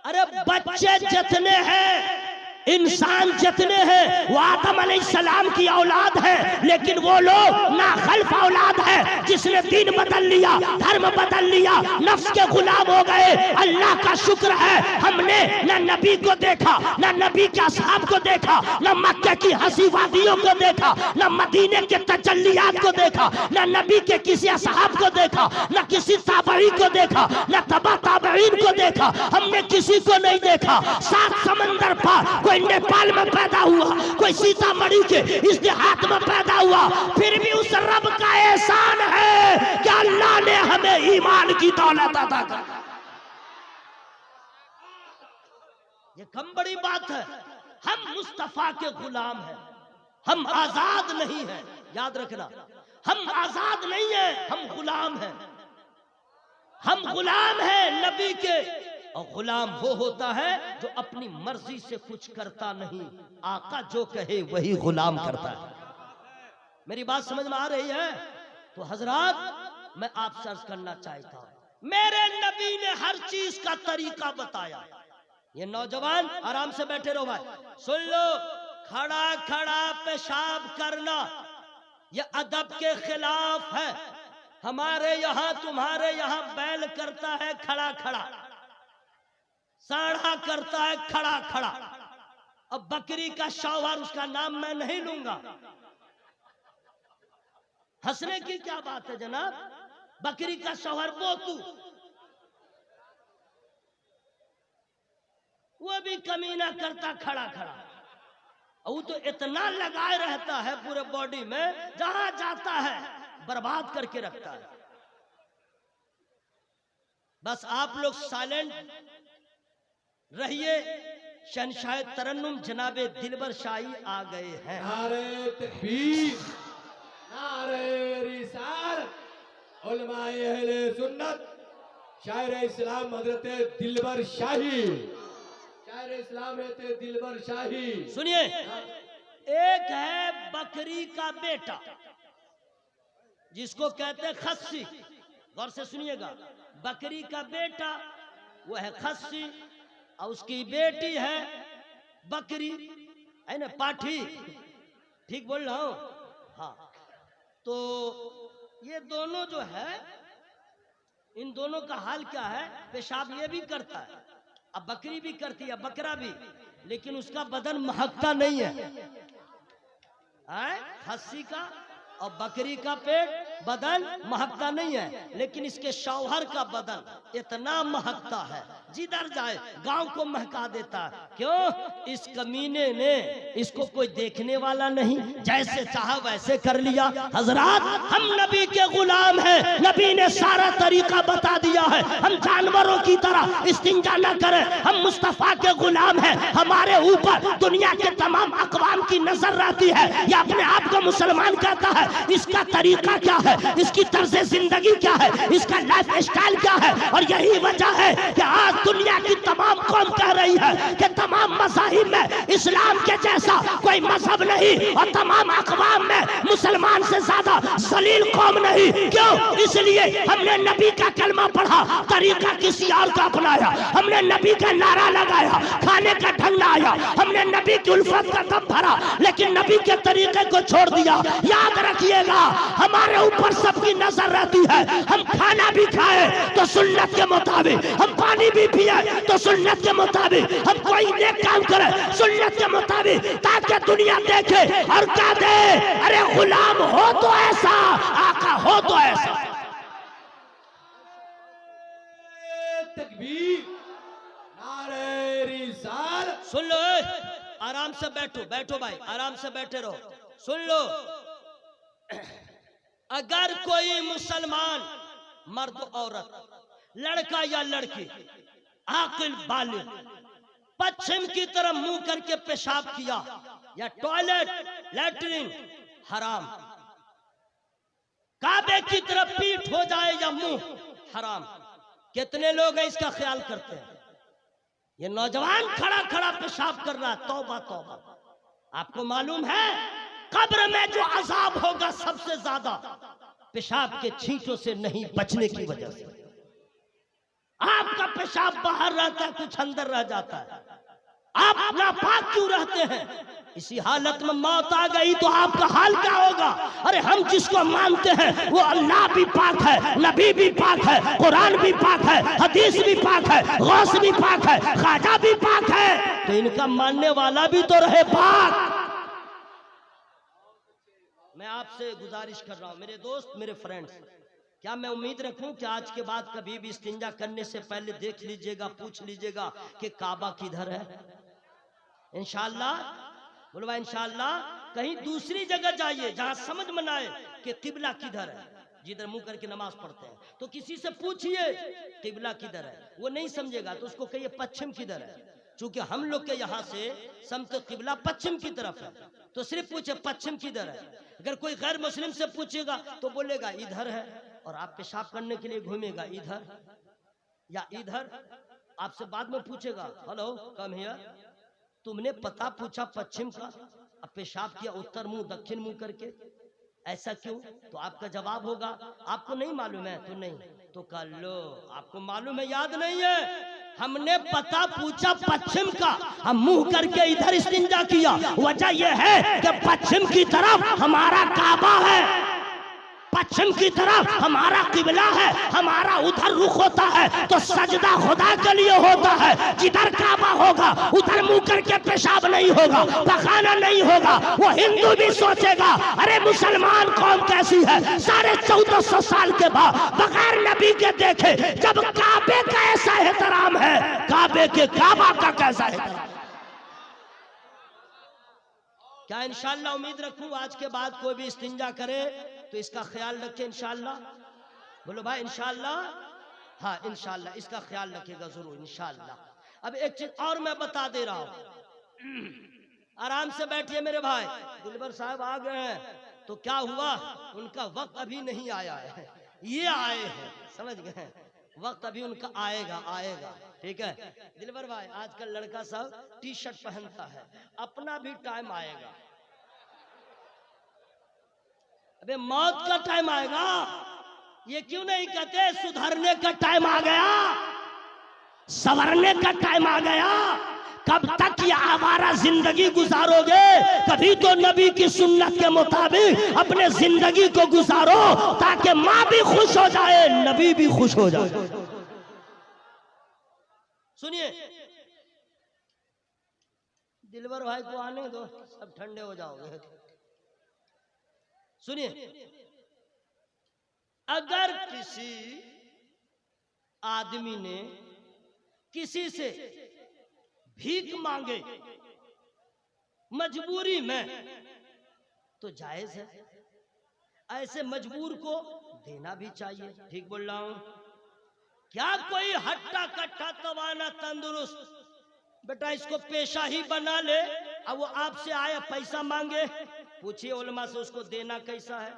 अरे बच्चे जितने हैं, इंसान जितने हैं, वो आदम अलैहिस्सलाम की औलाद है, लेकिन वो लोग नाखल्फ औलाद है, जिसने दीन बदल लिया, धर्म बदल लिया, नफ्स के गुलाम हो गए। अल्लाह का शुक्र है हमने न नबी को देखा, न नबी के असहाब को देखा, न मक्के की हंसी वादियों को देखा, न मदीने के तजल्लियात को देखा, न नबी के किसी असहाब को देखा, न किसी ताबई को देखा, न तबा ताबईन को देखा, हमने किसी को नहीं देखा। 7 समंदर पार, कोई नेपाल में पैदा हुआ, कोई सीतामढ़ी के इस देहात में पैदा हुआ, फिर भी उस रब का एहसान है कि अल्लाह ने हमें ईमान की दौलत अता कर। ये कम बड़ी बात है। हम मुस्तफा के गुलाम हैं, हम आजाद नहीं हैं। याद रखना, हम आजाद नहीं हैं, हम गुलाम हैं। हम गुलाम हैं नबी के, और गुलाम वो होता है जो अपनी मर्जी से कुछ करता नहीं, आका जो कहे वही गुलाम करता है। मेरी बात समझ में आ रही है? तो हजरात मैं आपसे अर्ज करना चाहता हूं, मेरे नबी ने हर चीज का तरीका बताया। ये नौजवान आराम से बैठे रहो भाई, सुन लो। खड़ा खड़ा पेशाब करना ये अदब के खिलाफ है। हमारे यहाँ तुम्हारे यहाँ बैल करता है खड़ा खड़ा, साढ़ा करता है खड़ा खड़ा। अब बकरी का शौहर, उसका नाम मैं नहीं लूंगा, हंसने की क्या बात है जनाब। बकरी का शौहर वो भी कमीना करता खड़ा खड़ा, वो तो इतना लगाए रहता है पूरे बॉडी में, जहां जाता है बर्बाद करके रखता है। बस आप लोग साइलेंट रहिए। शहंशाह तरन्नुम जनाबे दिलबर शाही आ गए हैं। नारे तकबीर, नारे रिसालत, उलमाए अहले सुन्नत, शायर इस्लाम हजरत दिलबर शाही, शायर इस्लाम हजरत दिलबर शाही। सुनिए, एक है बकरी का बेटा जिसको कहते हैं खस्सी। गौर से सुनिएगा, बकरी का बेटा वो है खस्सी और उसकी बेटी है बकरी, है ना, पाठी। ठीक बोल रहा हूं? हाँ। तो ये दोनों जो है, इन दोनों का हाल क्या है? पेशाब ये भी करता है, अब बकरी भी करती है, बकरा भी, लेकिन उसका बदन महकता नहीं है। खस्सी का और बकरी का पेट बदन महकता नहीं है, लेकिन इसके शौहर का बदन इतना महकता है, जिधर जाए गांव को महका देता है। क्यों? इस कमीने ने इसको कोई देखने वाला नहीं, जैसे चाहा वैसे कर लिया। हजरात, हम नबी के गुलाम हैं, नबी ने सारा तरीका बता दिया है। हम जानवरों की तरह इस्तिंजा न करें, हम मुस्तफा के गुलाम हैं। हमारे ऊपर दुनिया के तमाम अक़वाम की नजर रहती है। या अपने आप को मुसलमान कहता है, इसका तरीका क्या है, इसकी तर्ज जिंदगी क्या है, इसका लाइफ स्टाइल क्या है। और यही वजह है कि आज दुनिया की तमाम कौम कह रही है कि तमाम मज़ाहिब में इस्लाम के जैसा कोई मजहब नहीं, और तमाम अक़वाम में मुसलमान से ज्यादा जलील कौम नहीं। क्यों? इसलिए हमने नबी का कलमा पढ़ा, तरीका किसी और का अपनाया। हमने नबी का नारा लगाया, खाने का ढंग आया। हमने नबी की उल्फत का दम भरा, लेकिन नबी के तरीके को छोड़ दिया। याद रखिएगा, हमारे ऊपर सबकी नजर रहती है। हम खाना भी खाए तो सुन्नत के मुताबिक, हम पानी भी पिए तो सुन्नत के मुताबिक, हम कोई नेक काम करें सुन्नत के मुताबिक, ताकि दुनिया देखे और कह दे, अरे गुलाम हो तो ऐसा, आका हो तो ऐसा। तकबीर, नारे रिसालत। सुन लो, आराम से बैठो, बैठो भाई, आराम से बैठे रहो। सुन लो, अगर कोई मुसलमान मर्द औरत, लड़का या लड़की, आकिल बालिग, पश्चिम की तरफ मुंह करके पेशाब किया या टॉयलेट लैट्रिन हराम, काबे की तरफ पीठ हो जाए या मुंह हराम। कितने लोग हैं इसका ख्याल करते हैं? ये नौजवान खड़ा खड़ा पेशाब कर रहा है, तौबा तौबा। आपको मालूम है कब्र में जो अजाब होगा सबसे ज्यादा पेशाब के छींटों से नहीं बचने की वजह से। आपका पेशाब बाहर रहता है, कुछ अंदर रह जाता है। आप नापाक क्यों रहते हैं? इसी हालत में मौत आ गई तो आपका हाल क्या होगा? अरे हम जिसको मानते हैं वो अल्लाह भी पाक है, नबी भी पाक है, कुरान भी पाक है, हदीस भी पाक है, गौस भी पाक है, ख्वाजा भी पाक है, तो इनका मानने वाला भी तो रहे पाक। मैं आपसे गुजारिश कर रहा हूं, मेरे दोस्त, मेरे फ्रेंड्स, क्या मैं उम्मीद रखूं कि आज के बाद कभी भी इस्तिंजा करने से पहले देख लीजिएगा, पूछ लीजिएगा कि काबा किधर है? इंशाअल्लाह बोलो भाई, इंशाअल्लाह। कहीं दूसरी जगह जाइए जहां समझ में आए कि किबला किधर है, जिधर मुंह करके नमाज पढ़ते हैं, तो किसी से पूछिए किबला किधर है, वो नहीं समझेगा तो उसको कहिए पश्चिम किधर है। चूंकि हम लोग के यहाँ से समत किबला पश्चिम की तरफ है, तो सिर्फ पूछे पश्चिम किधर है। अगर कोई गैर मुस्लिम से पूछेगा तो बोलेगा इधर है, और आप पेशाब करने के लिए घूमेगा इधर या इधर। आपसे बाद में पूछेगा, हेलो कम हियर, तुमने पता पूछा पश्चिम का, अब पेशाब किया उत्तर मुंह दक्षिण मुंह करके, ऐसा क्यों? तो आपका जवाब होगा आपको नहीं मालूम है, तो नहीं तो कर लो, आपको मालूम है, याद नहीं है। हमने पता पूछा पश्चिम का, हम मुंह करके इधर इस्तिंजा किया। वजह यह है कि पश्चिम की तरफ हमारा काबा है, पश्चिम की तरफ हमारा किबला है, हमारा उधर रुख होता है तो सजदा खुदा के लिए होता है। जिधर काबा होगा उधर मुंह करके पेशाब नहीं होगा, पखाना नहीं होगा। वो हिंदू भी सोचेगा अरे मुसलमान कौम कैसी है, 1450 साल के बाद बगैर नबी के देखे जब काबे का ऐसा एहतराम है, काबे के काबा का कैसा एहतराम। क्या इंशाअल्लाह उम्मीद रखूं आज के बाद कोई भी इस्तिंजा करे तो इसका ख्याल रखें इंशाअल्लाह। बोलो भाई इंशाअल्लाह। हाँ इंशाल्लाह इसका ख्याल रखिएगा जरूर इंशाल्लाह। अब एक चीज और मैं बता दे रहा हूं, आराम से बैठिए मेरे भाई। दिलबर साहब आ गए हैं तो क्या हुआ, उनका वक्त अभी नहीं आया है, ये आए हैं, समझ गए, वक्त अभी उनका आएगा आएगा। ठीक है दिलबर भाई, आजकल लड़का सब टी शर्ट पहनता है, अपना भी टाइम आएगा। अबे मौत का टाइम आएगा, ये क्यों नहीं कहते सुधरने का टाइम आ गया, संवरने का टाइम आ गया। कब तक ये आवारा जिंदगी गुजारोगे, कभी तो नबी की सुन्नत के मुताबिक अपने जिंदगी को गुजारो ताकि माँ भी खुश हो जाए, नबी भी खुश हो जाए। सुनिए दिलबर भाई को आने दो, सब ठंडे हो जाओगे। सुनिए, अगर किसी आदमी ने किसी से भीख मांगे मजबूरी में तो जायज है, ऐसे मजबूर को देना भी चाहिए। ठीक बोल रहा हूं? क्या कोई हट्टा कट्टा तवाना तंदुरुस्त बेटा इसको पेशा ही बना ले, अब वो आपसे आया पैसा मांगे, पूछिए उलमा से उसको देना कैसा है?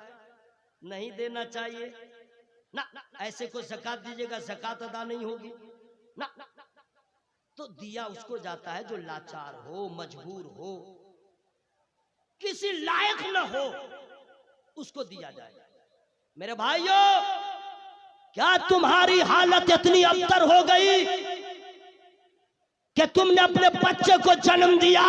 नहीं देना चाहिए ना। ऐसे को ज़कात दीजिएगा, ज़कात अदा नहीं होगी ना। तो दिया उसको जाता है जो लाचार हो, मजबूर हो, किसी लायक न हो, उसको दिया जाए। मेरे भाइयों, क्या तुम्हारी हालत इतनी अबतर हो गई कि तुमने अपने बच्चे को जन्म दिया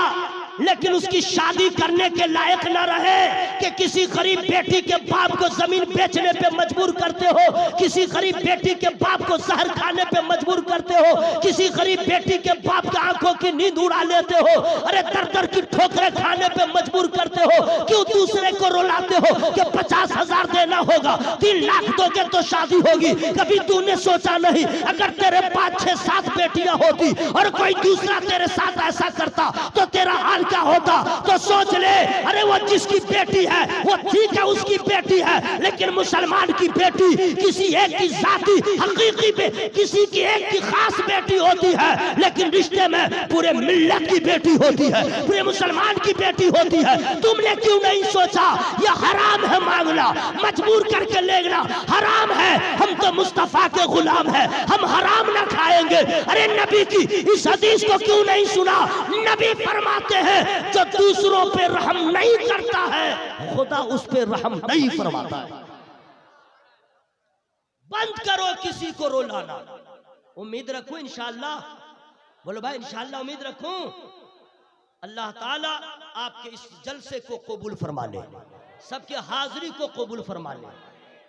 लेकिन उसकी शादी करने के लायक न रहे कि किसी गरीब बेटी के बाप को जमीन बेचने पे मजबूर करते हो, किसी गरीब बेटी के बाप को जहर खाने पे मजबूर करते हो, किसी गरीब बेटी के बाप की आंखों की नींद उड़ा लेते हो, अरे दर दर की ठोकरें खाने पे मजबूर करते हो। क्यों दूसरे को रुलाते हो कि 50,000 देना होगा, 3 लाख दोगे तो शादी होगी। कभी तूने सोचा नहीं अगर तेरे 5, 6, 7 बेटियां होती और कोई दूसरा तेरे साथ ऐसा करता तो तेरा हाल क्या होता? तो सोच ले, अरे वो जिसकी बेटी है वो ठीक है, उसकी बेटी है, लेकिन मुसलमान की बेटी किसी एक की जाती हकीकी किसी की एक की खास बेटी होती है, लेकिन रिश्ते में पूरे मिल्लत की बेटी होती है, पूरे मुसलमान की बेटी होती है। तुमने क्यों नहीं सोचा ये हराम है मांगना, मजबूर करके लेना हराम है, हम तो मुस्तफा के गुलाम हैं, हम हराम ना खाएंगे। अरे नबी की इस हदीस को क्यों नहीं सुना? नबी फरमाते हैं जो दूसरों पे रहम नहीं करता है खुदा उस पे रहम नहीं फरमाता है। बंद करो किसी को रुलाना, उम्मीद रखो इंशाअल्लाह। बोलो भाई इंशाअल्लाह उम्मीद रखूं, अल्लाह ताला आपके इस जलसे को कबूल फरमा ले, सबके हाजिरी को कबूल फरमा ले।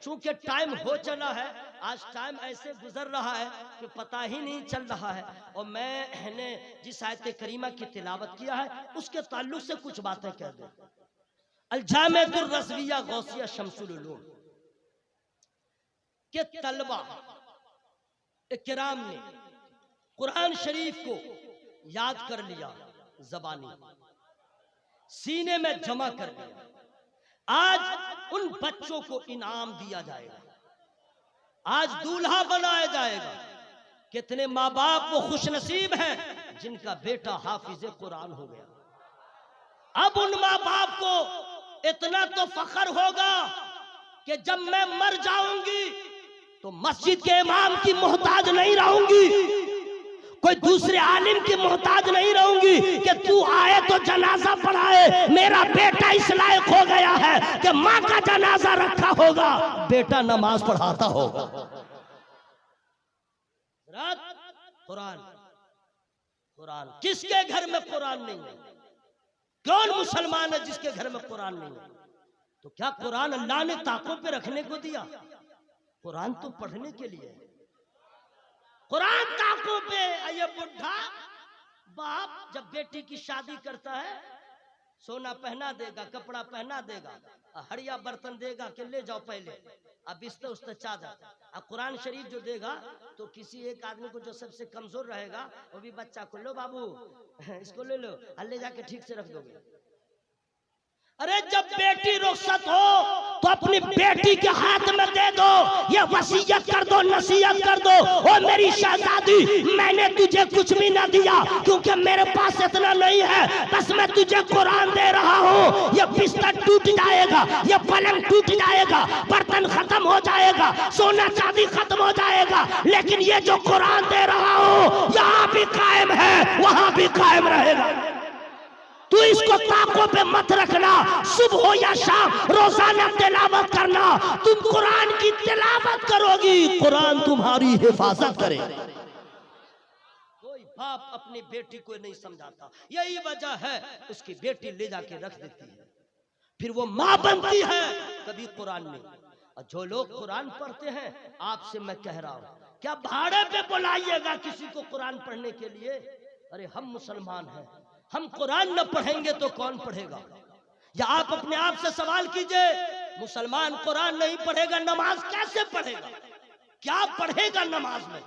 चूंकि टाइम हो चला है, आज टाइम ऐसे गुजर रहा है कि पता ही नहीं चल रहा है, और मैंने जिस आयत करीमा की तिलावत किया है उसके ताल्लुक से कुछ बातें कह दूं। अल-जामिअतुर रज़विया गौसिया शम्सुल उलूम के तलबा इकराम ने कुरान शरीफ को याद कर लिया, ज़बानी सीने में जमा कर लिया। आज उन बच्चों को इनाम दिया जाएगा, आज दूल्हा बनाया जाएगा। कितने माँ बाप वो खुशनसीब हैं जिनका बेटा हाफिज कुरान हो गया। अब उन माँ बाप को इतना तो फख्र होगा कि जब मैं मर जाऊंगी तो मस्जिद के इमाम की मोहताज नहीं रहूंगी, कोई दूसरे आलिम की मोहताज नहीं रहूंगी कि तू आए तो जनाजा पढ़ाए। मेरा बेटा इस लायक हो गया है कि माँ का जनाजा रखा होगा, बेटा नमाज पढ़ाता होगा। कुरान कुरान किसके घर में कुरान नहीं है? कौन मुसलमान है जिसके घर में कुरान नहीं है? तो क्या कुरान अल्लाह ने ताकों पे रखने को दिया? कुरान तो पढ़ने के लिए। कुरान ताकों पे, ये बुढ़ा बाप जब बेटी की शादी करता है सोना पहना देगा, कपड़ा पहना देगा, हड़िया बर्तन देगा कि ले जाओ पहले, अब बिस्तर उस्तर चादर। अब कुरान शरीफ जो देगा तो किसी एक आदमी को जो सबसे कमजोर रहेगा वो भी बच्चा को, लो बाबू इसको ले लो, ले जाके ठीक से रख दोगे। अरे जब बेटी रुखसत हो तो अपनी बेटी के हाथ में दे दो, ये वसीयत कर दो, नसीहत कर दो, ओ मेरी शहजादी मैंने तुझे कुछ भी ना दिया क्योंकि मेरे पास इतना नहीं है, बस मैं तुझे कुरान दे रहा हूँ। ये बिस्तर टूट जाएगा, ये पलंग टूट जाएगा, बर्तन खत्म हो जाएगा, सोना चांदी खत्म हो जाएगा, लेकिन ये जो कुरान दे रहा हूँ यहाँ भी कायम है, वहां भी कायम रहेगा। तू इसको ताकों पे मत रखना, सुबह हो या शाम रोजाना तिलावत करना। तुम कुरान की तिलावत करोगी, कुरान तुम्हारी हिफाजत करे। कोई बाप अपनी बेटी को नहीं समझाता, यही वजह है उसकी बेटी ले जाके रख देती है, फिर वो माँ बनती है कभी कुरान में। और जो लोग कुरान पढ़ते हैं, आपसे मैं कह रहा हूं, क्या भाड़े पे बुलाइएगा किसी को कुरान पढ़ने के लिए? अरे हम मुसलमान हैं, हम कुरान न पढ़ेंगे तो कौन पढ़ेगा? या आप अपने आप से सवाल कीजिए, मुसलमान कुरान नहीं पढ़ेगा, नमाज कैसे पढ़ेगा? क्या पढ़ेगा नमाज में?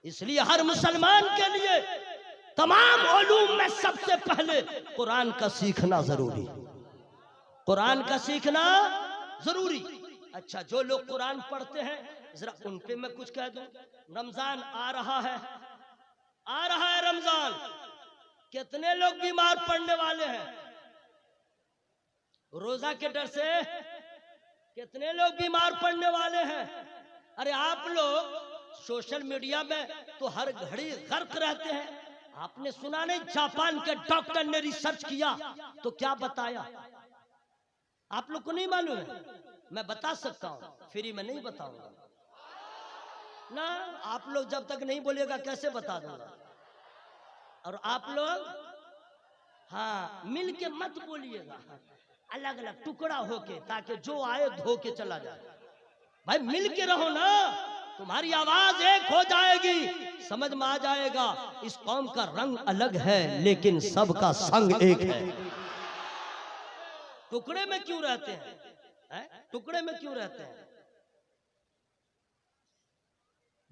इसलिए हर मुसलमान के लिए तमाम उलूम में सबसे पहले कुरान का सीखना जरूरी, कुरान का सीखना जरूरी। अच्छा, जो लोग कुरान पढ़ते हैं जरा उन पे मैं कुछ कह दूं। रमजान आ रहा है, आ रहा है रमजान, कितने लोग बीमार पड़ने वाले हैं रोजा के डर से? कितने लोग बीमार पड़ने वाले हैं? अरे आप लोग सोशल मीडिया में तो हर घड़ी गर्क रहते हैं। आपने सुना नहीं, जापान के डॉक्टर ने रिसर्च किया तो क्या बताया? आप लोग को नहीं मालूम है? मैं बता सकता हूं, फ्री में नहीं बताऊंगा ना। आप लोग जब तक नहीं बोलिएगा कैसे बता दूंगा? और आप लोग हाँ मिल के मत बोलिएगा, अलग अलग टुकड़ा होके, ताकि जो आए धो के चला जाए। भाई मिल के रहो ना, तुम्हारी आवाज एक हो जाएगी, समझ में आ जाएगा इस कौम का रंग अलग है लेकिन सबका संग एक है। टुकड़े में क्यों रहते हैं? टुकड़े में क्यों रहते हैं?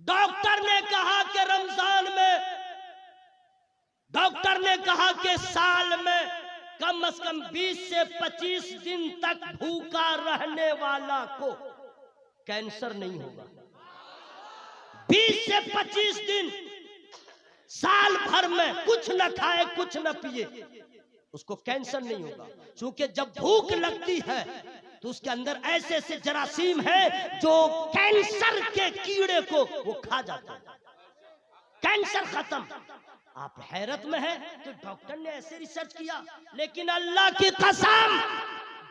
डॉक्टर ने कहा कि रमजान में, डॉक्टर ने कहा कि साल में कम से कम 20 से 25 दिन तक भूखा रहने वाला को कैंसर नहीं होगा। 20 से 25 दिन साल भर में कुछ न खाए कुछ न पिए, उसको कैंसर नहीं होगा। क्योंकि जब भूख लगती है तो उसके अंदर ऐसे ऐसे जरासीम है जो कैंसर के कीड़े को वो खा जाता है, कैंसर खत्म। आप हैरत में हैं कि डॉक्टर ने ऐसे रिसर्च किया, लेकिन अल्लाह की कसम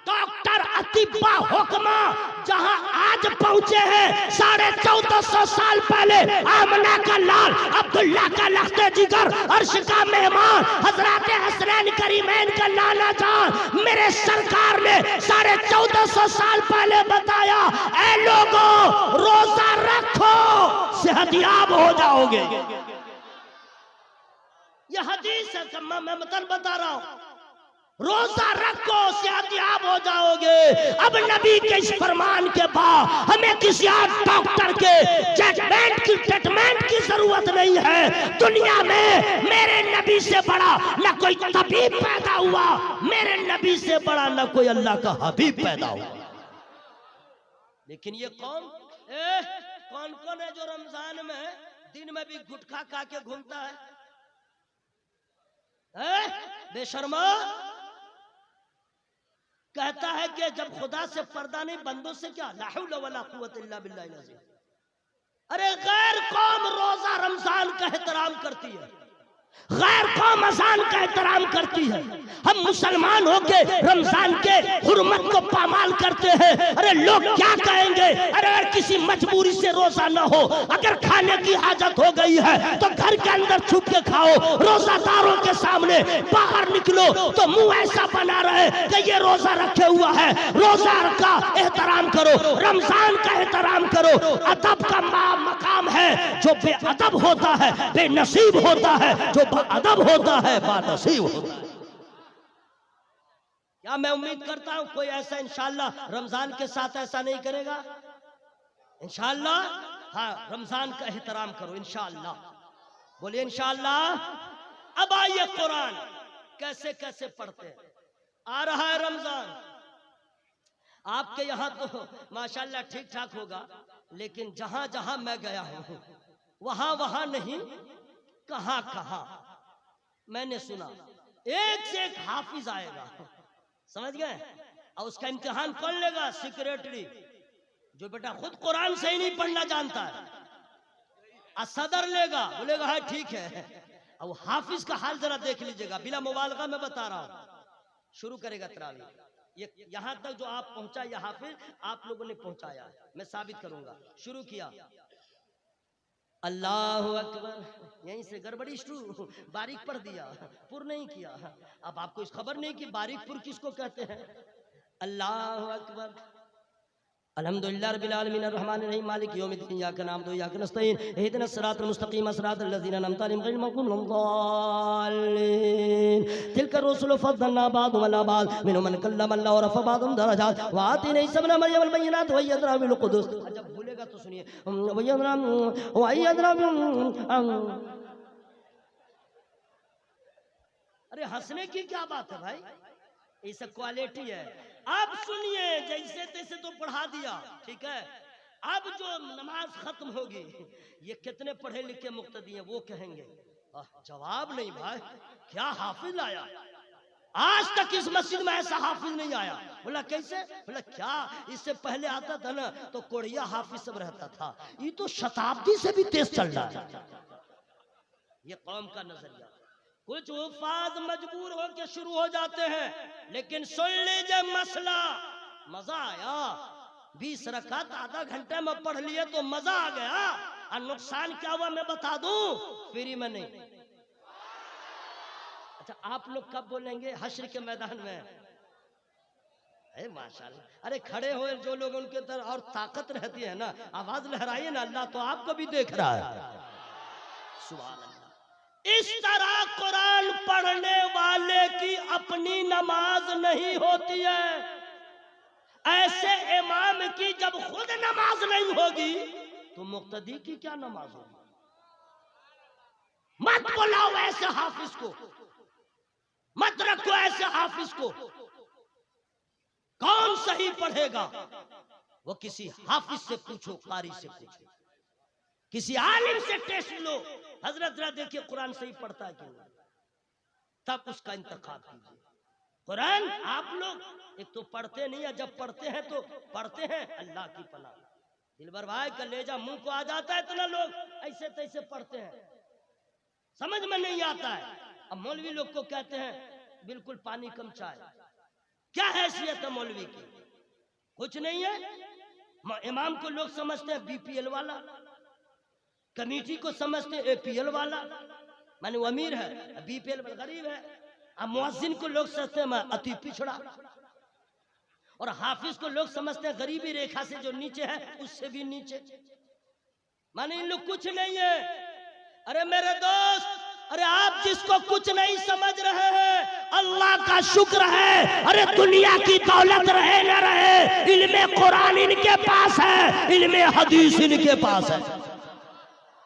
डॉक्टर अतिबा हुक्मा जहां आज पहुंचे हैं 1450 साल पहले, आमना का लाल, अब्दुल्ला का लख्ते जिगर, अर्श का मेहमान, हजरत हसनैन करीमैन का लाला जान, मेरे सरकार ने 1450 साल पहले बताया, ऐ लोगों रोजा रखो सेहतयाब हो जाओगे। यह हदीस है, मैं मतलब बता रहा हूं, रोजा रखो सेहतयाब हो जाओगे। अब नबी के इस फरमान के बाद हमें किसी और डॉक्टर के जजमेंट की ट्रीटमेंट की जरूरत नहीं है। दुनिया में मेरे नबी से बड़ा न कोई तबीब पैदा हुआ, मेरे नबी से बड़ा न कोई अल्लाह का हबीब पैदा हुआ। लेकिन ये कौन कौन है जो रमजान में दिन में भी गुटखा खा के घूमता है? बेशर्मा कहता है कि जब खुदा से पर्दा नहीं, बंदों से क्या, ला हौला वला कुव्वत इल्ला बिल्लाहिल अज़ीम। अरे गैर कौम रोजा रमजान का एहतराम करती है, गैर कौम अज़ान का एहतराम करती है, हम मुसलमान होके रमजान के हुर्मत को पामाल करते हैं। अरे लोग क्या कहेंगे? अरे अगर किसी मजबूरी से रोजा न हो, अगर खाने की हाजत हो गई है तो घर के अंदर छुप के खाओ, रोजादारों के सामने बाहर निकलो तो मुंह ऐसा बना रहे कि ये रोजा रखे हुआ है। रोजा का एहतराम करो, रमजान का एहतराम करो। अदब का मकाम है, जो बेअदब होता है बेनसीब होता है, जो अदब होता है बानसीब होता है। क्या मैं उम्मीद करता हूं कोई ऐसा इंशाअल्लाह रमजान के साथ ऐसा नहीं करेगा इंशाअल्लाह। हाँ, रमजान का एहतराम करो इंशाअल्लाह, बोलिए इंशाअल्लाह। अब आइए कुरान कैसे कैसे पढ़ते हैं। आ रहा है रमजान, आपके यहाँ तो माशाल्लाह ठीक ठाक होगा, लेकिन जहां जहां मैं गया हूं वहां वहां नहीं, कहां कहां मैंने सुना एक से एक हाफिज आएगा, समझ गए? और उसका इम्तिहान कौन लेगा? सेक्रेटरी, जो बेटा खुद कुरान सही नहीं पढ़ना जानता है। और सदर लेगा, बोलेगा हाँ ठीक है। और वो हाफिज का हाल जरा देख लीजिएगा, बिला मुबालगा मैं बता रहा हूं। शुरू करेगा तरावी, ये यहां तक जो आप पहुंचा, ये हाफिज आप लोगों ने पहुंचाया, मैं साबित करूंगा। शुरू किया, अल्लाह अकबर, यहीं से गड़बड़ी शुरू, बारीक पढ़ दिया, पुर नहीं किया। अब आपको इस खबर नहीं कि बारीक पुर किसको कहते हैं। अल्लाह अकबर, अल्हम्दुलिल्लाह रब्बिल आलमीन अर्रहमानिर रहीम मालिक यौमिद्दीन इय्याका नअबुदु व इय्याका नस्तईन इहदिनस सिरातल मुस्तकीम सिरातल लज़ीना अनअमता अलैहिम गैरिल मग़दूबि अलैहिम तिलका रुसुलु फद्दलना बअदहुम अला बअद मिनहुम मन कल्लम अल्लाह व रफ़अ बअदहुम दरजात व आतिना ईसा इब्न मरियम अल बय्यिनात व अय्यदनाहु बिल क़ुदुस। जब भूलेगा तो सुनिए, अरे हंसने की क्या बात है भाई, ये सब क्वालिटी है। अब सुनिए, जैसे तैसे तो पढ़ा दिया, ठीक है। अब जो नमाज खत्म होगी, ये कितने पढ़े लिखे मुक्तदी हैं वो कहेंगे जवाब नहीं भाई, क्या हाफिज लाया, आज तक इस मस्जिद में ऐसा हाफिज नहीं आया। बोला कैसे? बोला क्या, इससे पहले आता था ना तो कोढ़िया हाफिज सब रहता था, ये तो शताब्दी से भी तेज चल रहा है। ये कौम का नजरिया। कुछ उफाज मजबूर होकर शुरू हो जाते हैं, लेकिन सुन लीजिए मसला, मजा आया। 20 रकात आधा घंटे में पढ़ लिए तो मजा आ गया, और नुकसान क्या हुआ मैं बता दूं, फ्री में नहीं। अच्छा, आप लोग कब बोलेंगे? हश्र के मैदान में। अरे माशाल्लाह, अरे खड़े हुए जो लोग उनके तरफ और ताकत रहती है ना, आवाज लहराइए ना, अल्लाह तो आपको भी देख रहा है। सुभान अल्लाह। इस तरह कुरान पढ़ने वाले की अपनी नमाज नहीं होती है। ऐसे इमाम की जब खुद नमाज नहीं होगी तो मुक्तदी की क्या नमाज होगी? मत बुलाओ ऐसे हाफिज को, मत रखो ऐसे हाफिज को। कौन सही पढ़ेगा वो किसी हाफिज से पूछो, कारी से पूछो, किसी आलिम से टेस्ट लो। हजरत जरा देखिए कुरान सही पढ़ता है क्यों, तब उसका इंतखाब कीजिए। कुरान आप लोग एक तो पढ़ते नहीं है, जब पढ़ते हैं तो पढ़ते हैं अल्लाह की पनाह। दिलबर भाई कलेजा मुंह को आ जाता है, इतना लोग ऐसे तैसे पढ़ते हैं, समझ में नहीं आता है। अब मौलवी लोग को कहते हैं बिल्कुल पानी कम चाय। क्या हैसियत है मौलवी की? कुछ नहीं है। इमाम को लोग समझते हैं बीपीएल वाला, कमेटी को समझते हैं एपीएल वाला, माने वो अमीर है, बीपीएल गरीब है। अब मुअज्जिन को लोग समझते हैं अति पिछड़ा, और हाफिज को लोग समझते हैं गरीबी रेखा से जो नीचे है उससे भी नीचे, माने इन लोग कुछ नहीं है। अरे मेरे दोस्त, अरे आप जिसको कुछ नहीं समझ रहे हैं, अल्लाह का शुक्र है। अरे दुनिया की दौलत रहे न रहे, इल्मे कुरान इनके पास है, इल्मे हदीस इनके पास है,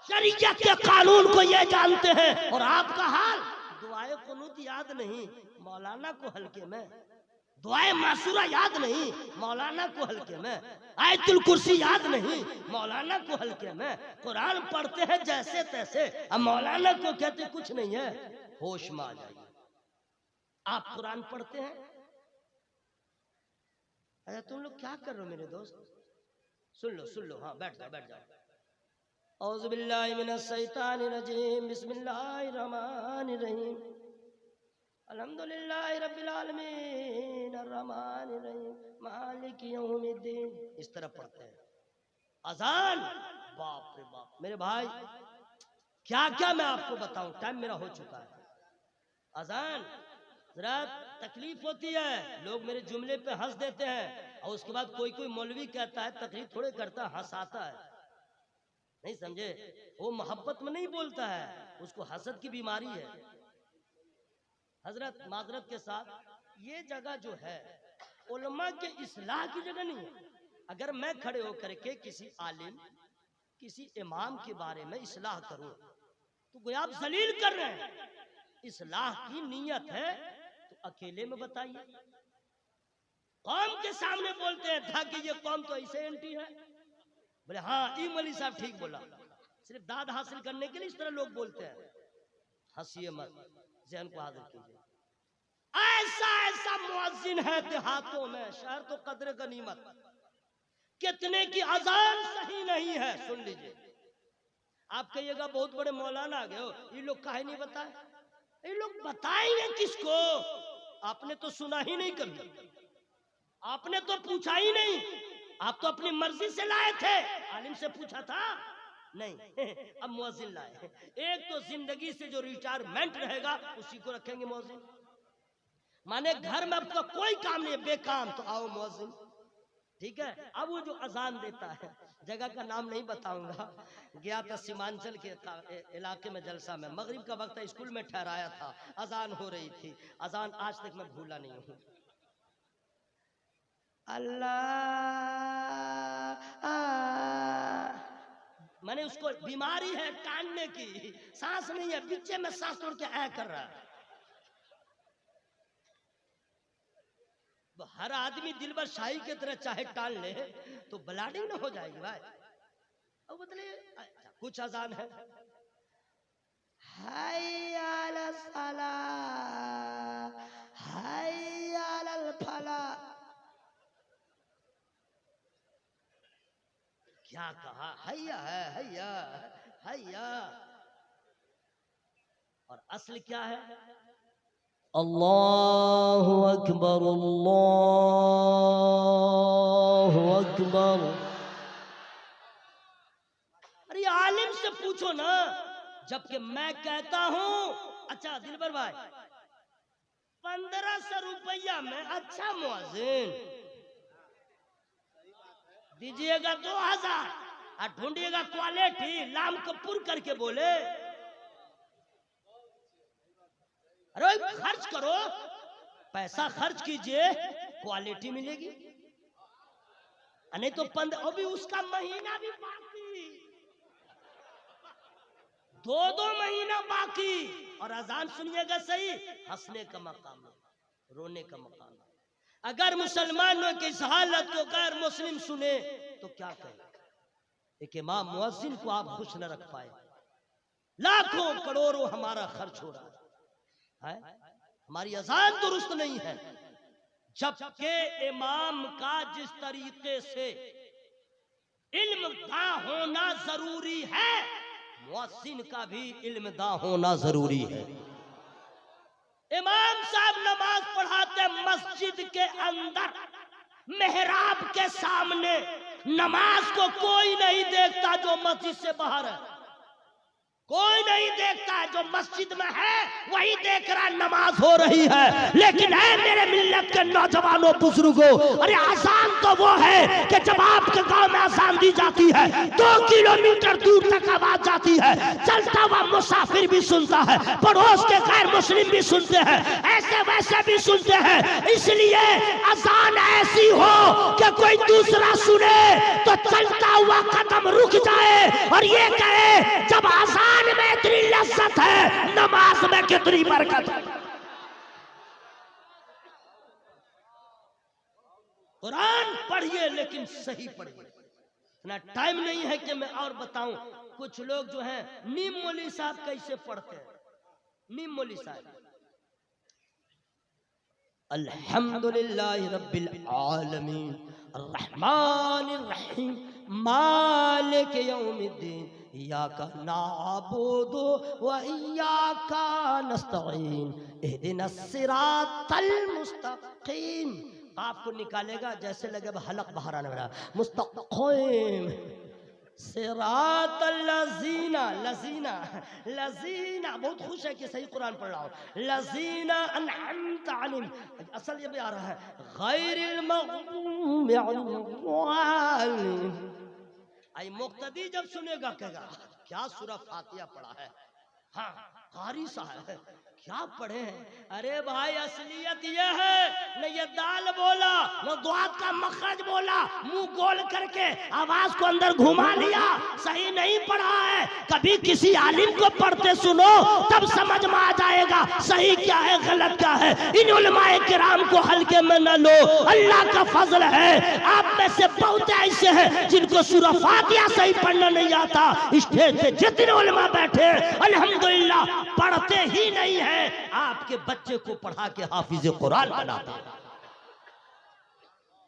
शरीयत के कानून को ये जानते हैं। और आपका हाल, दुआए कुनूत याद नहीं, मौलाना को हल्के में, दुआए मासूरा याद नहीं, मौलाना को हल्के में, आयतुल कुर्सी याद नहीं, मौलाना को हल्के में, कुरान पढ़ते हैं जैसे तैसे, अब मौलाना को कहते कुछ नहीं है। होश में आ जाइए। आप कुरान पढ़ते हैं, अरे तुम लोग क्या कर रहे हो मेरे दोस्त? सुन लो, हाँ बैठ जाओ। औज़ु बिल्लाहि मिनश शैतानिर रजीम, बिस्मिल्लाहिर रहमानिर रहीम, अल्हम्दुलिल्लाहि रब्बिल आलमीन, अर्रहमानिर रहीम, मालिकि यौमिद्दीन। इस तरह पढ़ते हैं। अजान, बाप रे बाप मेरे भाई, क्या क्या मैं आपको बताऊं, टाइम मेरा हो चुका है। अजान जरा तकलीफ होती है, लोग मेरे जुमले पे हंस देते हैं, और उसके बाद कोई मौलवी कहता है, तकलीफ थोड़े करता, हंसाता है, नहीं समझे? वो मोहब्बत में नहीं बोलता है, उसको हसद की बीमारी है। हजरत माजरत के साथ, ये जगह जो है उलमा के इस्लाह की जगह नहीं है। अगर मैं खड़े होकर के किसी आलिम, किसी इमाम के बारे में इस्लाह करूं तो गोया आप जलील कर रहे हैं। इस्लाह की नीयत है तो अकेले में बताइए। कौम के सामने बोलते हैं था कि ये कौम तो ऐसे एंटी है। बोले हाँ ई मौलवी साहब ठीक बोला। सिर्फ दाद हासिल करने के लिए इस तरह लोग बोलते हैं। हंसिए मत, ज़हन को हाजिर कीजिए। ऐसा ऐसा मुअज्जिन है देहातों में, शहर तो कदर गनीमत, कितने की अजान सही नहीं है। सुन लीजिए, आप कहिएगा बहुत बड़े मौलाना आ गए हो, ये लोग काहे नहीं बताए। ये लोग बताएंगे किसको? आपने तो सुना ही नहीं कभी, आपने तो पूछा ही नहीं। आप तो अपनी मर्जी से लाए थे, आलिम से पूछा था नहीं। अब मुअज्जिन लाए। एक तो जिंदगी से जो रिटायरमेंट रहेगा उसी को रखेंगे मुअज्जिन। माने घर में अब तो कोई काम नहीं है, बेकाम, तो आओ मुअज्जिन। ठीक है। अब वो जो अजान देता है, जगह का नाम नहीं बताऊंगा, गया था सीमांचल के इलाके में जलसा में, मगरिब का वक्त था, स्कूल में ठहराया था, अजान हो रही थी। अजान आज तक मैं भूला नहीं हूँ। अल्लाह, मैंने उसको बीमारी है टांगने की, सांस नहीं है, पीछे में सांस तोड़ के ऐ कर रहा है। हर आदमी दिलबर शाही की तरह चाहे टाल ले तो ब्लाडिंग ना हो जाएगी भाई। अब बदले कुछ अजान है, hayya ala salah, hayya ala falah। क्या कहा? हैया है, हैया हैया। और असल क्या है? अल्लाहु अकबर, अल्लाहु अकबर। अरे आलिम से पूछो ना, जबकि मैं कहता हूं। अच्छा दिलबर भाई, 1500 रुपया में अच्छा मुअज्जिन दीजिएगा 2000 और ढूंढिएगा क्वालिटी लाम कपूर करके बोले। अरे खर्च करो, पैसा खर्च कीजिए, क्वालिटी मिलेगी। नहीं तो 15, अभी उसका महीना भी बाकी, 2 महीना बाकी। और अजान सुनिएगा सही, हंसने का मकाम है, रोने का मकाम है। अगर मुसलमानों की इस हालत को गैर मुस्लिम सुने तो क्या कहें? एक इमाम मुअज्जिन को आप खुश न रख पाए, लाखों करोड़ों हमारा खर्च हो रहा है, हमारी अजान दुरुस्त नहीं है। जबकि इमाम का जिस तरीके से इल्म दा होना जरूरी है, मुअज्जिन का भी इल्म दा होना जरूरी है। इमाम साहब नमाज पढ़ाते मस्जिद के अंदर मेहराब के सामने, नमाज को कोई नहीं देखता जो मस्जिद से बाहर है, कोई नहीं देखता है। जो मस्जिद में है वही देख रहा नमाज हो रही है। लेकिन है मेरे मिल्लत के नौजवानों बुजुर्गों, अरे आजान तो वो है कि जब आपके गांव में आजान दी जाती है 2 किलोमीटर दूर तक आवाज जाती है, चलता हुआ मुसाफिर भी सुनता है, पड़ोस के गैर मुस्लिम भी सुनते हैं, ऐसे वैसे भी सुनते हैं। इसलिए अजान ऐसी हो कि कोई दूसरा सुने तो चलता हुआ कदम रुक जाए और ये कहे जब आजान में इतनी लज्जत है, नमाज में कितनी बरकत है। कुरान पढ़िए लेकिन सही पढ़िए। इतना टाइम नहीं है कि मैं और बताऊं। कुछ लोग जो हैं, नीम मौलवी साहब कैसे पढ़ते हैं। नीम मौलवी साहब अल्हम्दुलिल्लाहि रब्बिल आलमीन अर्रहमानिर रहीम मालिक यौमिद्दीन इय्याका नअबुदु व इय्याका नस्तईन इहदिनस सिरातल मुस्तकीम। आपको निकालेगा जैसे लगे हलक बाहर आने वाला। मुस्तकीम सिरातल लजीना, लजीना लजीना, बहुत खुश है कि सही कुरान पढ़ रहा हूं। लजीना अनअमत अलैहिम, असल ये भी आ रहा है गैरिल मग़दूबि अलैहिम। आई मुक्तदी जब सुनेगा कहेगा क्या सूरह फातिहा पढ़ा है। हाँ कारी सा है, क्या पढ़े हैं? अरे भाई असलियत ये है, न ये दाल बोला न दुआत का मखरज बोला, मुंह गोल करके आवाज को अंदर घुमा लिया, सही नहीं पढ़ा है। कभी किसी आलिम को पढ़ते सुनो, तब समझ में आ जाएगा सही क्या है गलत क्या है। इन उलमाए किराम को हल्के में न लो, अल्लाह का फजल है। आप में से बहुत ऐसे हैं जिनको सूरह फातिहा सही पढ़ना नहीं आता। स्टेज पे जितने उलमा बैठे अल्हम्दुलिल्लाह पढ़ते ही नहीं है, आपके बच्चे को पढ़ा के हाफिज कुरान बनाते हैं।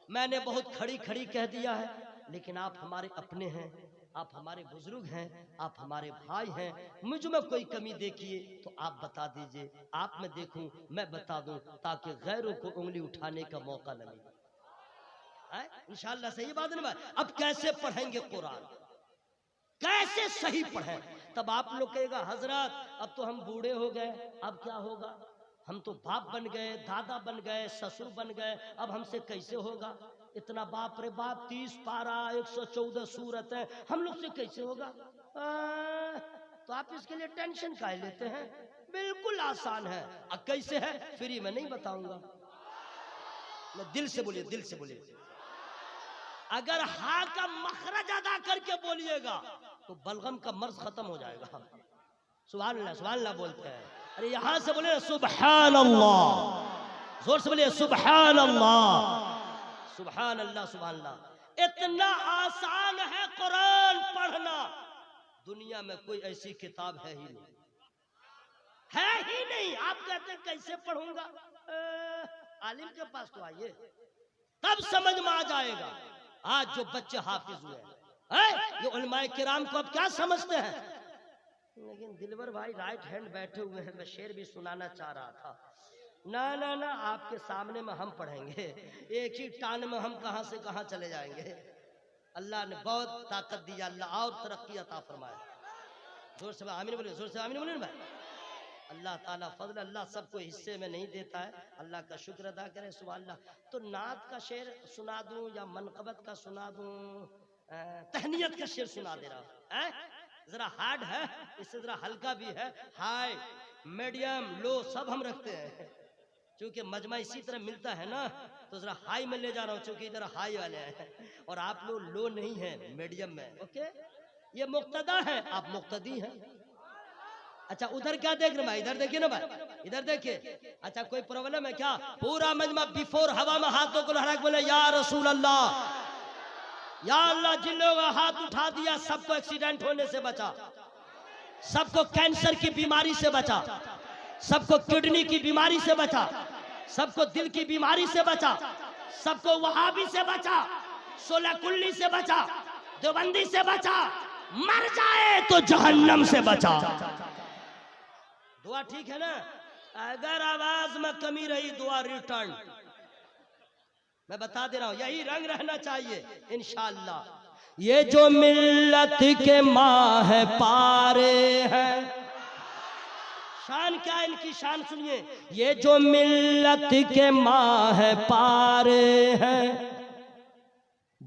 मैंने बहुत खड़ी खड़ी कह दिया है, लेकिन आप हमारे अपने हैं, आप हमारे बुजुर्ग हैं, आप हमारे भाई हैं। मुझ में कोई कमी देखिए तो आप बता दीजिए, आप में देखूं मैं बता दूं, ताकि गैरों को उंगली उठाने का मौका न मिले। इंशाअल्लाह सही बात है ना। अब कैसे पढ़ेंगे कुरान, कैसे सही पढ़ें? तब आप लोग कहेगा हजरत अब तो हम बूढ़े हो गए, अब क्या होगा? हम तो बाप बन गए, दादा बन गए, ससुर बन गए, अब हमसे कैसे होगा? इतना बाप रे बाप 30 पारा 114 सूरत है, हम लोग से कैसे होगा? तो आप इसके लिए टेंशन काहे लेते हैं? बिल्कुल आसान है। अब कैसे है फ्री में नहीं बताऊंगा, मैं दिल से बोलिए, दिल से बोलिए। अगर हा का मखरज अदा करके बोलिएगा तो बलगम का मर्ज खत्म हो जाएगा। सुभान अल्लाह बोलते हैं। अरे यहां से बोले सुभान अल्लाह, जोर से बोलिए सुभान अल्लाह, सुभान अल्लाह, सुभान अल्लाह। इतना आसान है कुरान पढ़ना, दुनिया में कोई ऐसी किताब है ही नहीं, है ही नहीं। आप कहते हैं कैसे पढ़ूंगा? आलिम के पास तो आइए, तब समझ में आ जाएगा। आज जो बच्चे हाफिज हुए हैं, ये उलमाए किराम को अब क्या समझते हैं? लेकिन दिलवर भाई राइट हैंड बैठे हुए हैं, मैं शेर भी सुनाना चाह रहा था। ना ना ना, आपके सामने में हम पढ़ेंगे, एक ही टान में हम कहां से कहां चले जाएंगे। अल्लाह ने बहुत ताकत दी, अल्लाह और तरक्की अता फरमाए। जोर से आमीन बोलिए, जोर से आमीन बोलिए भाई। अल्लाह ताला फजल, अल्लाह सबको हिस्से में नहीं देता है, अल्लाह का शुक्र अदा करें। सुभान अल्लाह। तो नात का शेर सुना दूं या मनकबत का सुना दूं? तहनियत का शेर सुना दे रहा है, जरा हार्ड है, इससे जरा हल्का भी है, हाई मीडियम लो सब हम रखते हैं। क्योंकि मजमा इसी तरह मिलता है ना, तो जरा हाई में ले जा रहा हूँ, क्योंकि इधर हाई वाले हैं और आप लोग लो नहीं है, मीडियम में। ओके, ये मुक्तदा है, आप मुक्तदी हैं। अच्छा उधर क्या देख रहे भाई? इधर देखिए ना भाई, इधर देखिए। अच्छा कोई प्रॉब्लम है क्या? पूरा मजमा बिफोर हवा में हाथों को लहरा के बोले या रसूल अल्लाह, या अल्लाह। जिन लोगों का हाथ उठा दिया सबको एक्सीडेंट होने से बचा, सबको कैंसर की बीमारी से बचा, सबको किडनी की बीमारी से बचा, सबको दिल की बीमारी से बचा, सबको वहाबी से बचा, 16 कुल्ली से बचा, देवबंदी से बचा, मर जाए तो जहन्नम से बचा। दुआ ठीक है ना? अगर आवाज में कमी रही दुआ रिटर्न। मैं बता दे रहा हूं, यही रंग रहना चाहिए इंशाअल्लाह। ये जो मिल्लत के माह पारे हैं, शान क्या है इनकी, शान सुनिए। ये जो मिल्लत के माह पारे हैं,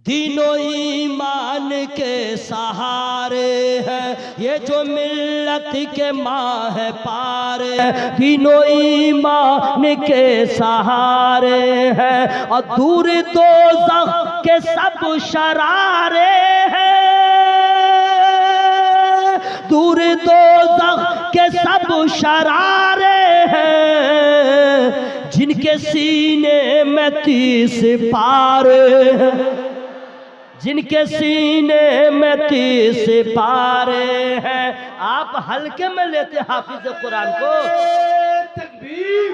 दीनो ईमान के सहारे हैं। ये जो मिल्लत के माह पारे, दीनो ईमान के सहारे हैं। और दूर दोज़ख के सब शरारे हैं, दूर दोज़ख के सब शरारे हैं। जिनके सीने में 30 पारे हैं, जिनके सीने में 30 पारे हैं। आप हल्के में लेते हाफिज कुरान को। तकबीर,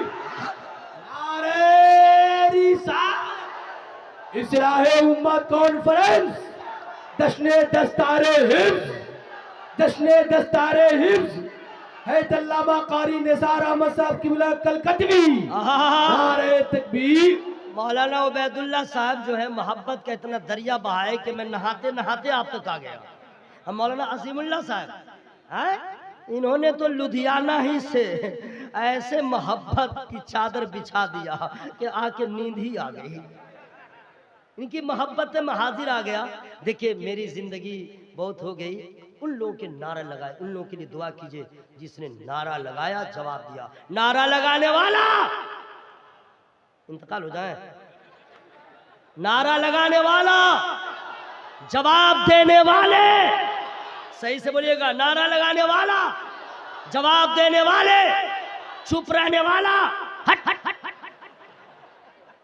नारे रिसालत, इस्लाहे उम्मत कॉन्फ्रेंस, जश्ने दस्तारे हिफ्ज, जश्ने दस्तारे हिफ्ज है अल्लामा कारी निसार अहमद साहब की बुला कलकतवी। नारे तकबीर। मौलाना उबैदुल्लाह साहब जो है मोहब्बत का इतना दरिया बहाए कि मैं नहाते नहाते आप तक आ गया। हम मौलाना अजीमुल्लाह साहब हैं, इन्होंने तो लुधियाना ही से ऐसे मोहब्बत की चादर बिछा दिया कि आके नींद ही आ गई। इनकी मोहब्बत में हाजिर आ गया। देखिए मेरी जिंदगी बहुत हो गई, उन लोगों के नारा लगाए, उन लोगों के लिए दुआ कीजिए जिसने नारा लगाया, जवाब दिया। नारा लगाने वाला इंतकाल हो जाए, नारा लगाने वाला, जवाब देने वाले, सही से बोलिएगा, नारा लगाने वाला, जवाब देने वाले, चुप रहने वाला, हट हट हट हट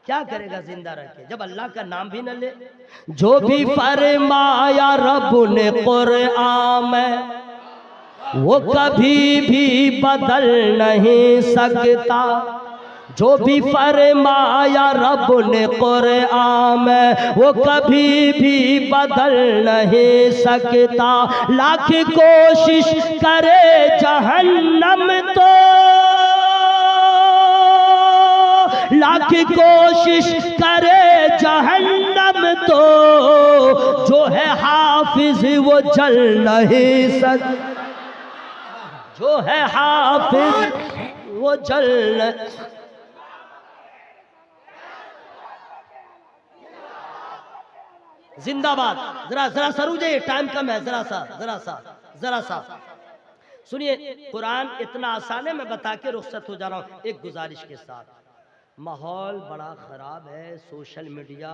क्या करेगा जिंदा रह के जब अल्लाह का नाम भी न ले। जो भी फरमाया रब ने कुरान में वो कभी भी बदल नहीं सकता। जो भी फरमाया रब ने कुरान में वो कभी भी बदल नहीं सकता। लाख कोशिश करे जहन्नम तो, लाख कोशिश करे जहन्नम तो, जो है हाफिज वो जल नहीं सकता। जो है हाफिज वो जल नहीं। जिंदाबाद। जरा जरा सरू जाइए, टाइम कम है, जरा सा सुनिए। कुरान इतना आसान है, मैं बता के रुखसत हो जा रहा हूँ एक गुजारिश के साथ। माहौल बड़ा ख़राब है, सोशल मीडिया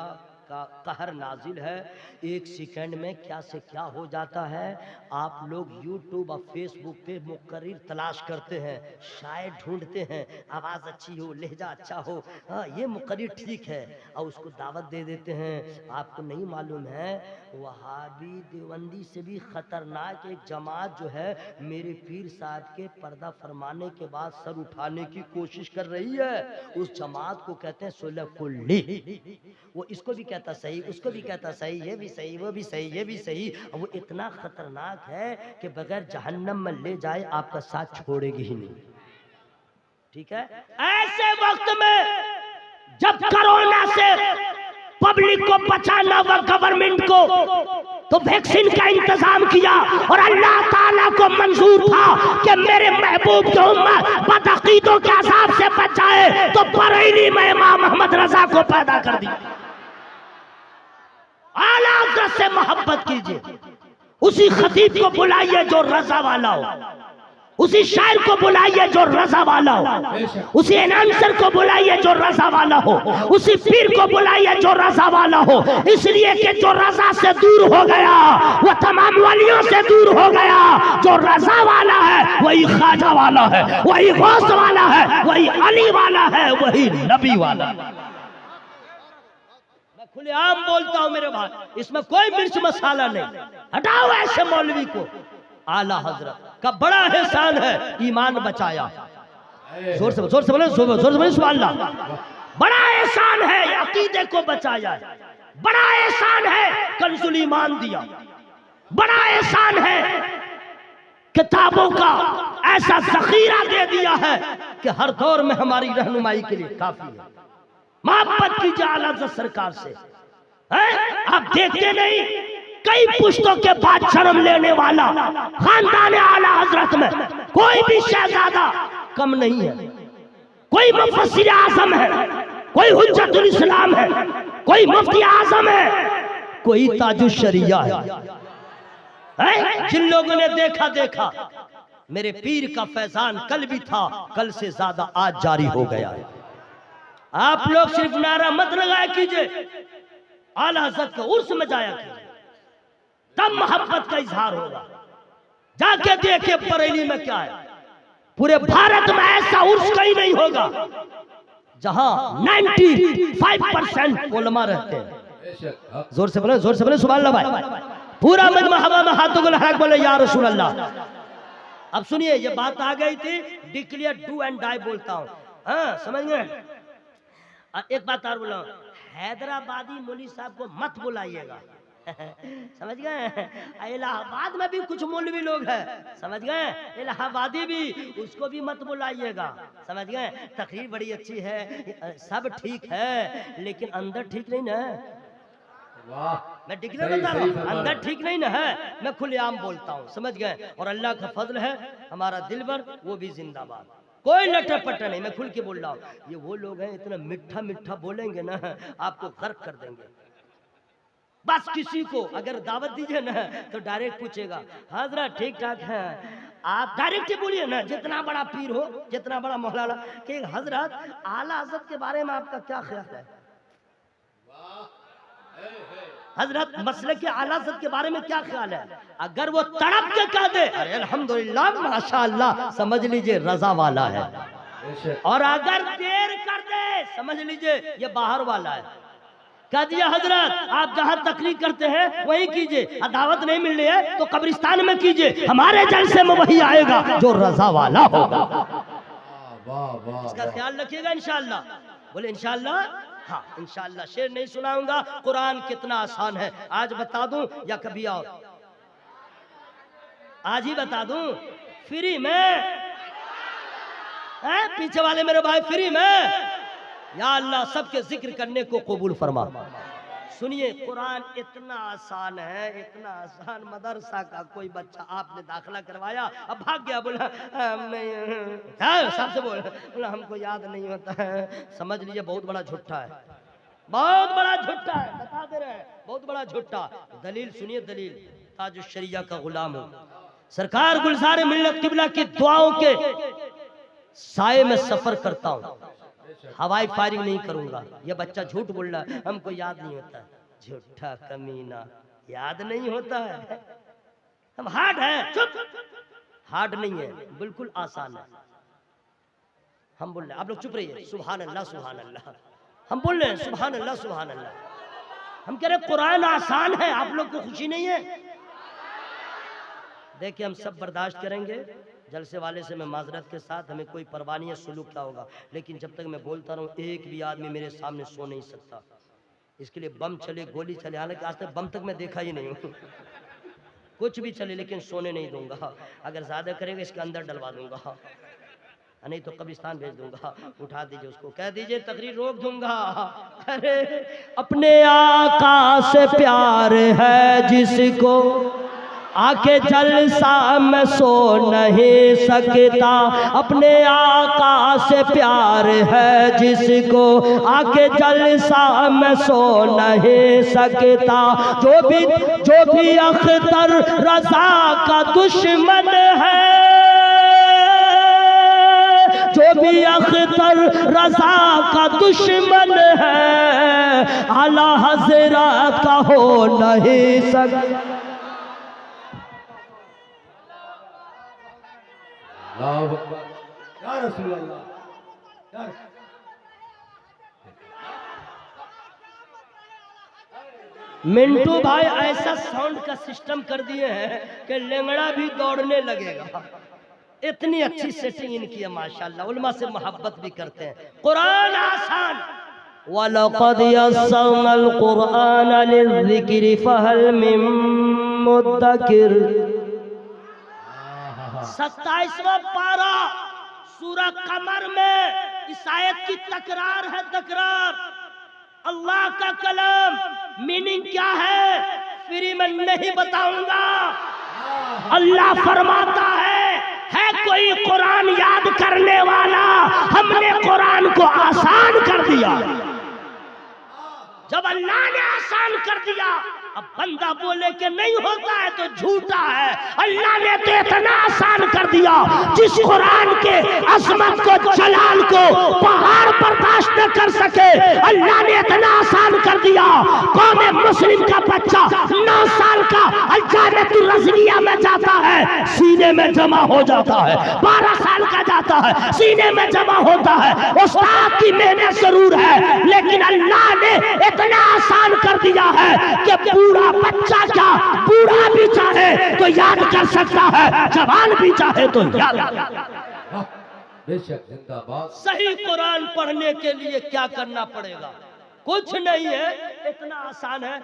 का कहर नाजिल है, एक सेकंड में क्या से क्या हो जाता है। आप लोग यूट्यूब और फेसबुक पे मुकर्रिर तलाश करते हैं, शायर ढूंढते हैं, आवाज़ अच्छी हो, लहजा अच्छा हो, हाँ ये मुकर्रिर ठीक है, और उसको दावत दे देते हैं। आपको नहीं मालूम है वहाबी देवबंदी से भी ख़तरनाक एक जमात जो है मेरे पीर साहब के पर्दा फरमाने के बाद सर उठाने की कोशिश कर रही है, उस जमात को कहते हैं सुलह कुल्ली। वो इसको भी कहता सही, उसको भी कहता सही, ये भी सही, वो भी सही, ये भी सही। वो इतना खतरनाक है कि बगैर जहन्नम में ले जाए आपका साथ छोड़ेगी ही नहीं। ठीक है, ऐसे वक्त में जब कोरोना से पब्लिक को बचाना हुआ गवर्नमेंट को, तो वैक्सीन का इंतजाम किया और अल्लाह ताला को मंजूर था कि मेरे महबूब की उम्मत बदअकीदों के अज़ाब से बच जाए, तो बरेली में इमाम मोहम्मद रजा को पैदा कर दिया। आला हज़रत से मोहब्बत कीजिए, उसी खतीब को बुलाइए जो रजा वाला हो, उसी शायर को बुलाइए जो रजा वाला हो, उसी अनाउंसर को बुलाइए जो रजा वाला हो, उसी पीर को बुलाइए जो रजा वाला हो। इसलिए कि जो रजा से दूर हो गया वो तमाम वलियों से दूर हो गया। जो रजा वाला है वही ख्वाजा वाला है, वही गौस वाला है, वही अली वाला है, वही नबी वाला। मैं खुलेआम बोलता हूँ मेरे भाई, इसमें कोई मिर्च मसाला नहीं। हटाओ ऐसे मौलवी को। आला हजरत का बड़ा एहसान है, ईमान बचाया। जोर से बोले, जोर से बोले सुभान अल्लाह। बड़ा एहसान है अकीदे को बचाया, बड़ा एहसान है कंजुल ईमान दिया, बड़ा एहसान है किताबों का ऐसा जखीरा दे दिया है कि हर दौर में हमारी रहनुमाई के लिए काफी है। मोहब्बत कीजिए आला हज़रत सरकार से। आप देखते नहीं, कई पुश्तों के बाद शर्म लेने वाला खानदान आला हजरत में कोई भी शहजादा कम नहीं है। कोई मुफस्सिर आज़म है, कोई हुज्जतुल इस्लाम है, कोई मुफ्ती आज़म है, कोई ताजुश शरिया है। जिन लोगों ने देखा मेरे पीर का फैजान कल भी था, कल से ज्यादा आज जारी हो गया है। आप लोग सिर्फ नारा मत लगाया कीजिए, आला हज़रत के उर्स में जाया कीजिए, तब मोहब्बत का इजहार होगा। जाके देखे बरेली में क्या है। पूरे भारत में ऐसा उर्स कहीं नहीं होगा जहां 95% उलमा रहते हैं। जोर से बोले सुभान अल्लाह भाई। पूरा मजमा हवा में हाथों को लहरा बोले या रसूल अल्लाह। अब सुनिए, ये बात आ गई थी, डिक्लेयर डू एंड डाई बोलता हूं, हाँ समझ गए। एक बात और बोला, हैदराबादी मौलवी साहब को मत बुलाइएगा, समझ गए। इलाहाबाद में भी कुछ मौलवी लोग हैं, समझ गए, इलाहाबादी भी, उसको भी मत बुलाइएगा, समझ गए। तकरीर बड़ी अच्छी है, सब ठीक है, लेकिन अंदर ठीक नहीं ना। मैं डिक्लेयर बता रहा हूँ, अंदर ठीक नहीं ना है। मैं खुलेआम बोलता हूँ, समझ गए। और अल्लाह का फजल है, हमारा दिलबर वो भी जिंदाबाद, कोई लटर पटर नहीं। मैं खुल के बोल रहा हूँ, ये वो लोग हैं इतना मीठा मीठा बोलेंगे ना, आपको गर्क कर देंगे। बस किसी को अगर दावत दीजिए ना तो डायरेक्ट पूछेगा हजरत ठीक ठाक है, आप डायरेक्ट ही बोलिए ना, जितना बड़ा पीर हो, जितना बड़ा मौलाना, कि हजरत आला हज़रत के बारे में आपका क्या ख्याल है, हजरत मसले के आला हज़रत के बारे में क्या ख्याल है। अगर वो तड़प के कह दे अरे अल्हम्दुलिल्लाह माशाअल्लाह, समझ लीजिए रजा वाला है, और अगर देर कर दे समझ लीजिए ये बाहर वाला है। कह दिया हजरत आप जहाँ तकरीर करते हैं वही कीजिए, दावत नहीं मिल रही है तो कब्रिस्तान में कीजिए, हमारे जलसे में वही आएगा जो रजा वाला होगा। इसका ख्याल रखिएगा इंशाअल्लाह। बोले इंशाअल्लाह, हाँ इंशाअल्लाह। शेर नहीं सुनाऊंगा, कुरान कितना आसान है, आज बता दूं या कभी और? आज ही बता दूं, फ्री में है? पीछे वाले मेरे भाई फ्री में। या अल्लाह सबके जिक्र करने को कबूल फरमा। सुनिए कुरान इतना आसान है, इतना आसान, मदरसा का कोई बच्चा आपने दाखिला करवाया, अब भाग गया, बोला सबसे बोला हमको याद नहीं होता है, समझ लीजिए बहुत बड़ा झूठा है, बहुत बड़ा झूठा है, बता दे रहे हैं बहुत बड़ा झूठा। दलील सुनिए, दलील ताजुश शरिया का गुलाम हूं, सरकार गुलजार मिल्लत किबला की दुआओं के साए में सफर करता हूं, हवाई फायरिंग नहीं करूंगा। ये बच्चा झूठ बोल रहा है, हमको याद नहीं होता, झूठा कमीना, याद नहीं होता है, हम हार्ड है, चुप, हार्ड नहीं है, बिल्कुल आसान है। हम बोल रहे हैं, आप लोग चुप रहिए, सुभान अल्लाह सुभान अल्लाह, हम बोल रहे हैं सुभान अल्लाह सुभान अल्लाह। हम कह रहे कुरान आसान है, आप लोग को खुशी नहीं है? देखिए हम सब बर्दाश्त करेंगे, जलसे वाले से मैं माजरत के साथ, हमें कोई परवाह नहीं है सुलूक क्या होगा, लेकिन जब तक मैं बोलता रहूं एक भी आदमी मेरे सामने सो नहीं सकता। इसके लिए बम चले, गोली चले, हालांकि आज तक बम तक मैं देखा ही नहीं हूं, कुछ भी चले लेकिन सोने नहीं दूंगा। अगर ज्यादा करेंगे इसके अंदर डलवा दूंगा, नहीं तो कब्रिस्तान भेज दूंगा, उठा दीजिए उसको, कह दीजिए तकरीर रोक दूंगा। अरे अपने आका से प्यार है जिसको, आके जलसा में सो नहीं सकता, अपने आका से प्यार है जिसको, आके जलसा में सो नहीं सकता। जो भी अख्तर रजा का दुश्मन है, जो भी अख्तर रजा का दुश्मन है, आला हज़रत का हो नहीं सकता। या रसूल अल्लाह, मिंटू भाई ऐसा साउंड का सिस्टम कर दिए हैं कि लेंगड़ा भी दौड़ने लगेगा, इतनी अच्छी सेटिंग इनकी है माशाल्लाह, उलमा से मोहब्बत भी करते हैं। कुरान आसान, वलक़द यस्सरनल कुरआन लिज़्ज़िक्रि फहल मिन मुद्दकिर। 27वां पारा सूरह कमर में इस आयत की तकरार है, तकरार। अल्लाह का कलाम, मीनिंग क्या है फ्री में नहीं बताऊंगा। अल्लाह फरमाता है कोई कुरान याद करने वाला, हमने कुरान को आसान कर दिया। जब अल्लाह ने आसान कर दिया, अब बंदा बोले कि नहीं होता है तो झूठा है। अल्लाह ने तो इतना आसान कर दिया, जिस कुरान के अजमत को, जलाल को पहाड़ बर्दाश्त न कर सके, अल्लाह ने इतना आसान कर दिया। कौम मुस्लिम का बच्चा 9 साल का अल-जामिअतुर रज़विया में जाता है, सीने में जमा हो जाता है, 12 साल का जाता है, सीने में जमा होता है। उस्ताद की मेहनत जरूर है, लेकिन अल्लाह ने इतना आसान कर दिया है कि बूढ़ा बच्चा क्या, बूढ़ा भी चाहे तो याद कर सकता है, जवान भी चाहे तो याद। बेशक जिंदाबाद। सही कुरान पढ़ने के लिए क्या करना पड़ेगा? कुछ नहीं है, इतना आसान है।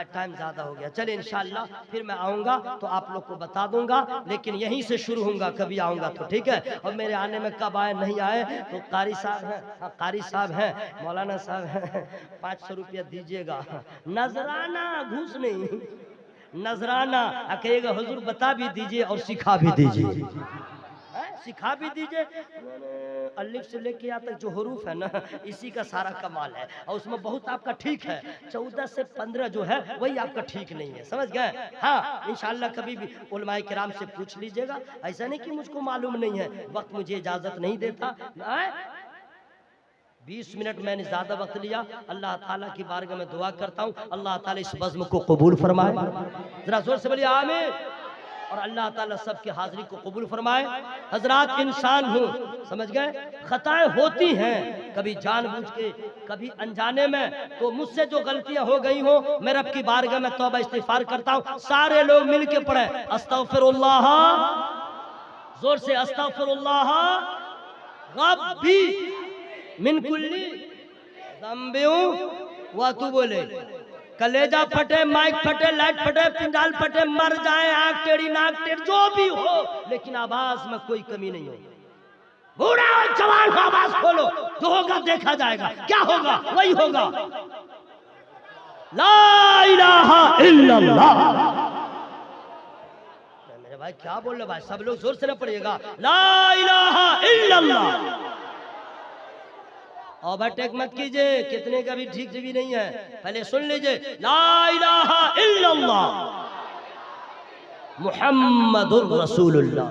टाइम ज्यादा हो गया, चलिए इंशाल्लाह फिर मैं आऊंगा तो आप लोग को बता दूंगा, लेकिन यहीं से शुरू होऊंगा, कभी आऊंगा तो ठीक है। और मेरे आने में कब आए नहीं आए तो कारी साहब हैं, कारी साहब हैं, मौलाना साहब हैं, 500 रुपया दीजिएगा, नजराना, घूस नहीं, नजराना। कहेगा हुजूर बता भी दीजिए और सिखा भी दीजिए, सिखा भी दीजिए। अलिफ से लेके यहाँ तक जो हरूफ है ना, इसी का सारा कमाल है। और उसमें बहुत आपका ठीक है, 14 से 15 जो है वही आपका ठीक नहीं है, समझ गए। हाँ, इंशाल्लाह कभी भी उलमाए किराम से पूछ लीजिएगा। ऐसा नहीं कि मुझको मालूम नहीं है, वक्त मुझे इजाजत नहीं देता। 20 मिनट मैंने ज्यादा वक्त लिया। अल्लाह ताला की बारगाह में दुआ करता हूँ, अल्लाह ताला इस बज़्म को कबूल फरमाए। जरा जोर से बोलिए आमीन। और अल्लाह ताला सबकी हाजिरी को कबूल फरमाए। हजरात, इंसान हूँ, समझ गए, खताएं होती हैं, कभी जानबूझ के कभी अनजाने में। तो मुझसे जो गलतियां हो गई हो, मैं रब की बारगाह में तौबा इस्तिगफार करता हूँ। सारे लोग मिल के पढ़े अस्तगफिरुल्लाह, जोर से अस्तगफिरुल्लाह रब्बी मिन कुल्ली ज़ंबिन व तू बोले कलेजा फटे, माइक फटे, लाइट फटे, पिंडाल फटे, मर जाए, आंख टेढ़ी नाक टेढ़, जो भी हो, लेकिन आवाज में कोई कमी नहीं हो। बूढ़ा और जवान हो, आवाज खोलो, जो होगा देखा जाएगा, क्या होगा वही होगा। ला इलाहा इल्लल्लाह। मेरे भाई क्या बोल रहे भाई, सब लोग जोर से ना पढ़िएगा, ला इलाहा इल्लल्लाह। ओवरटेक मत कीजिए, कितने का भी ठीक भी नहीं है, पहले सुन लीजिए, ला इलाहा इल्लल्लाह मुहम्मदुर रसूलुल्लाह।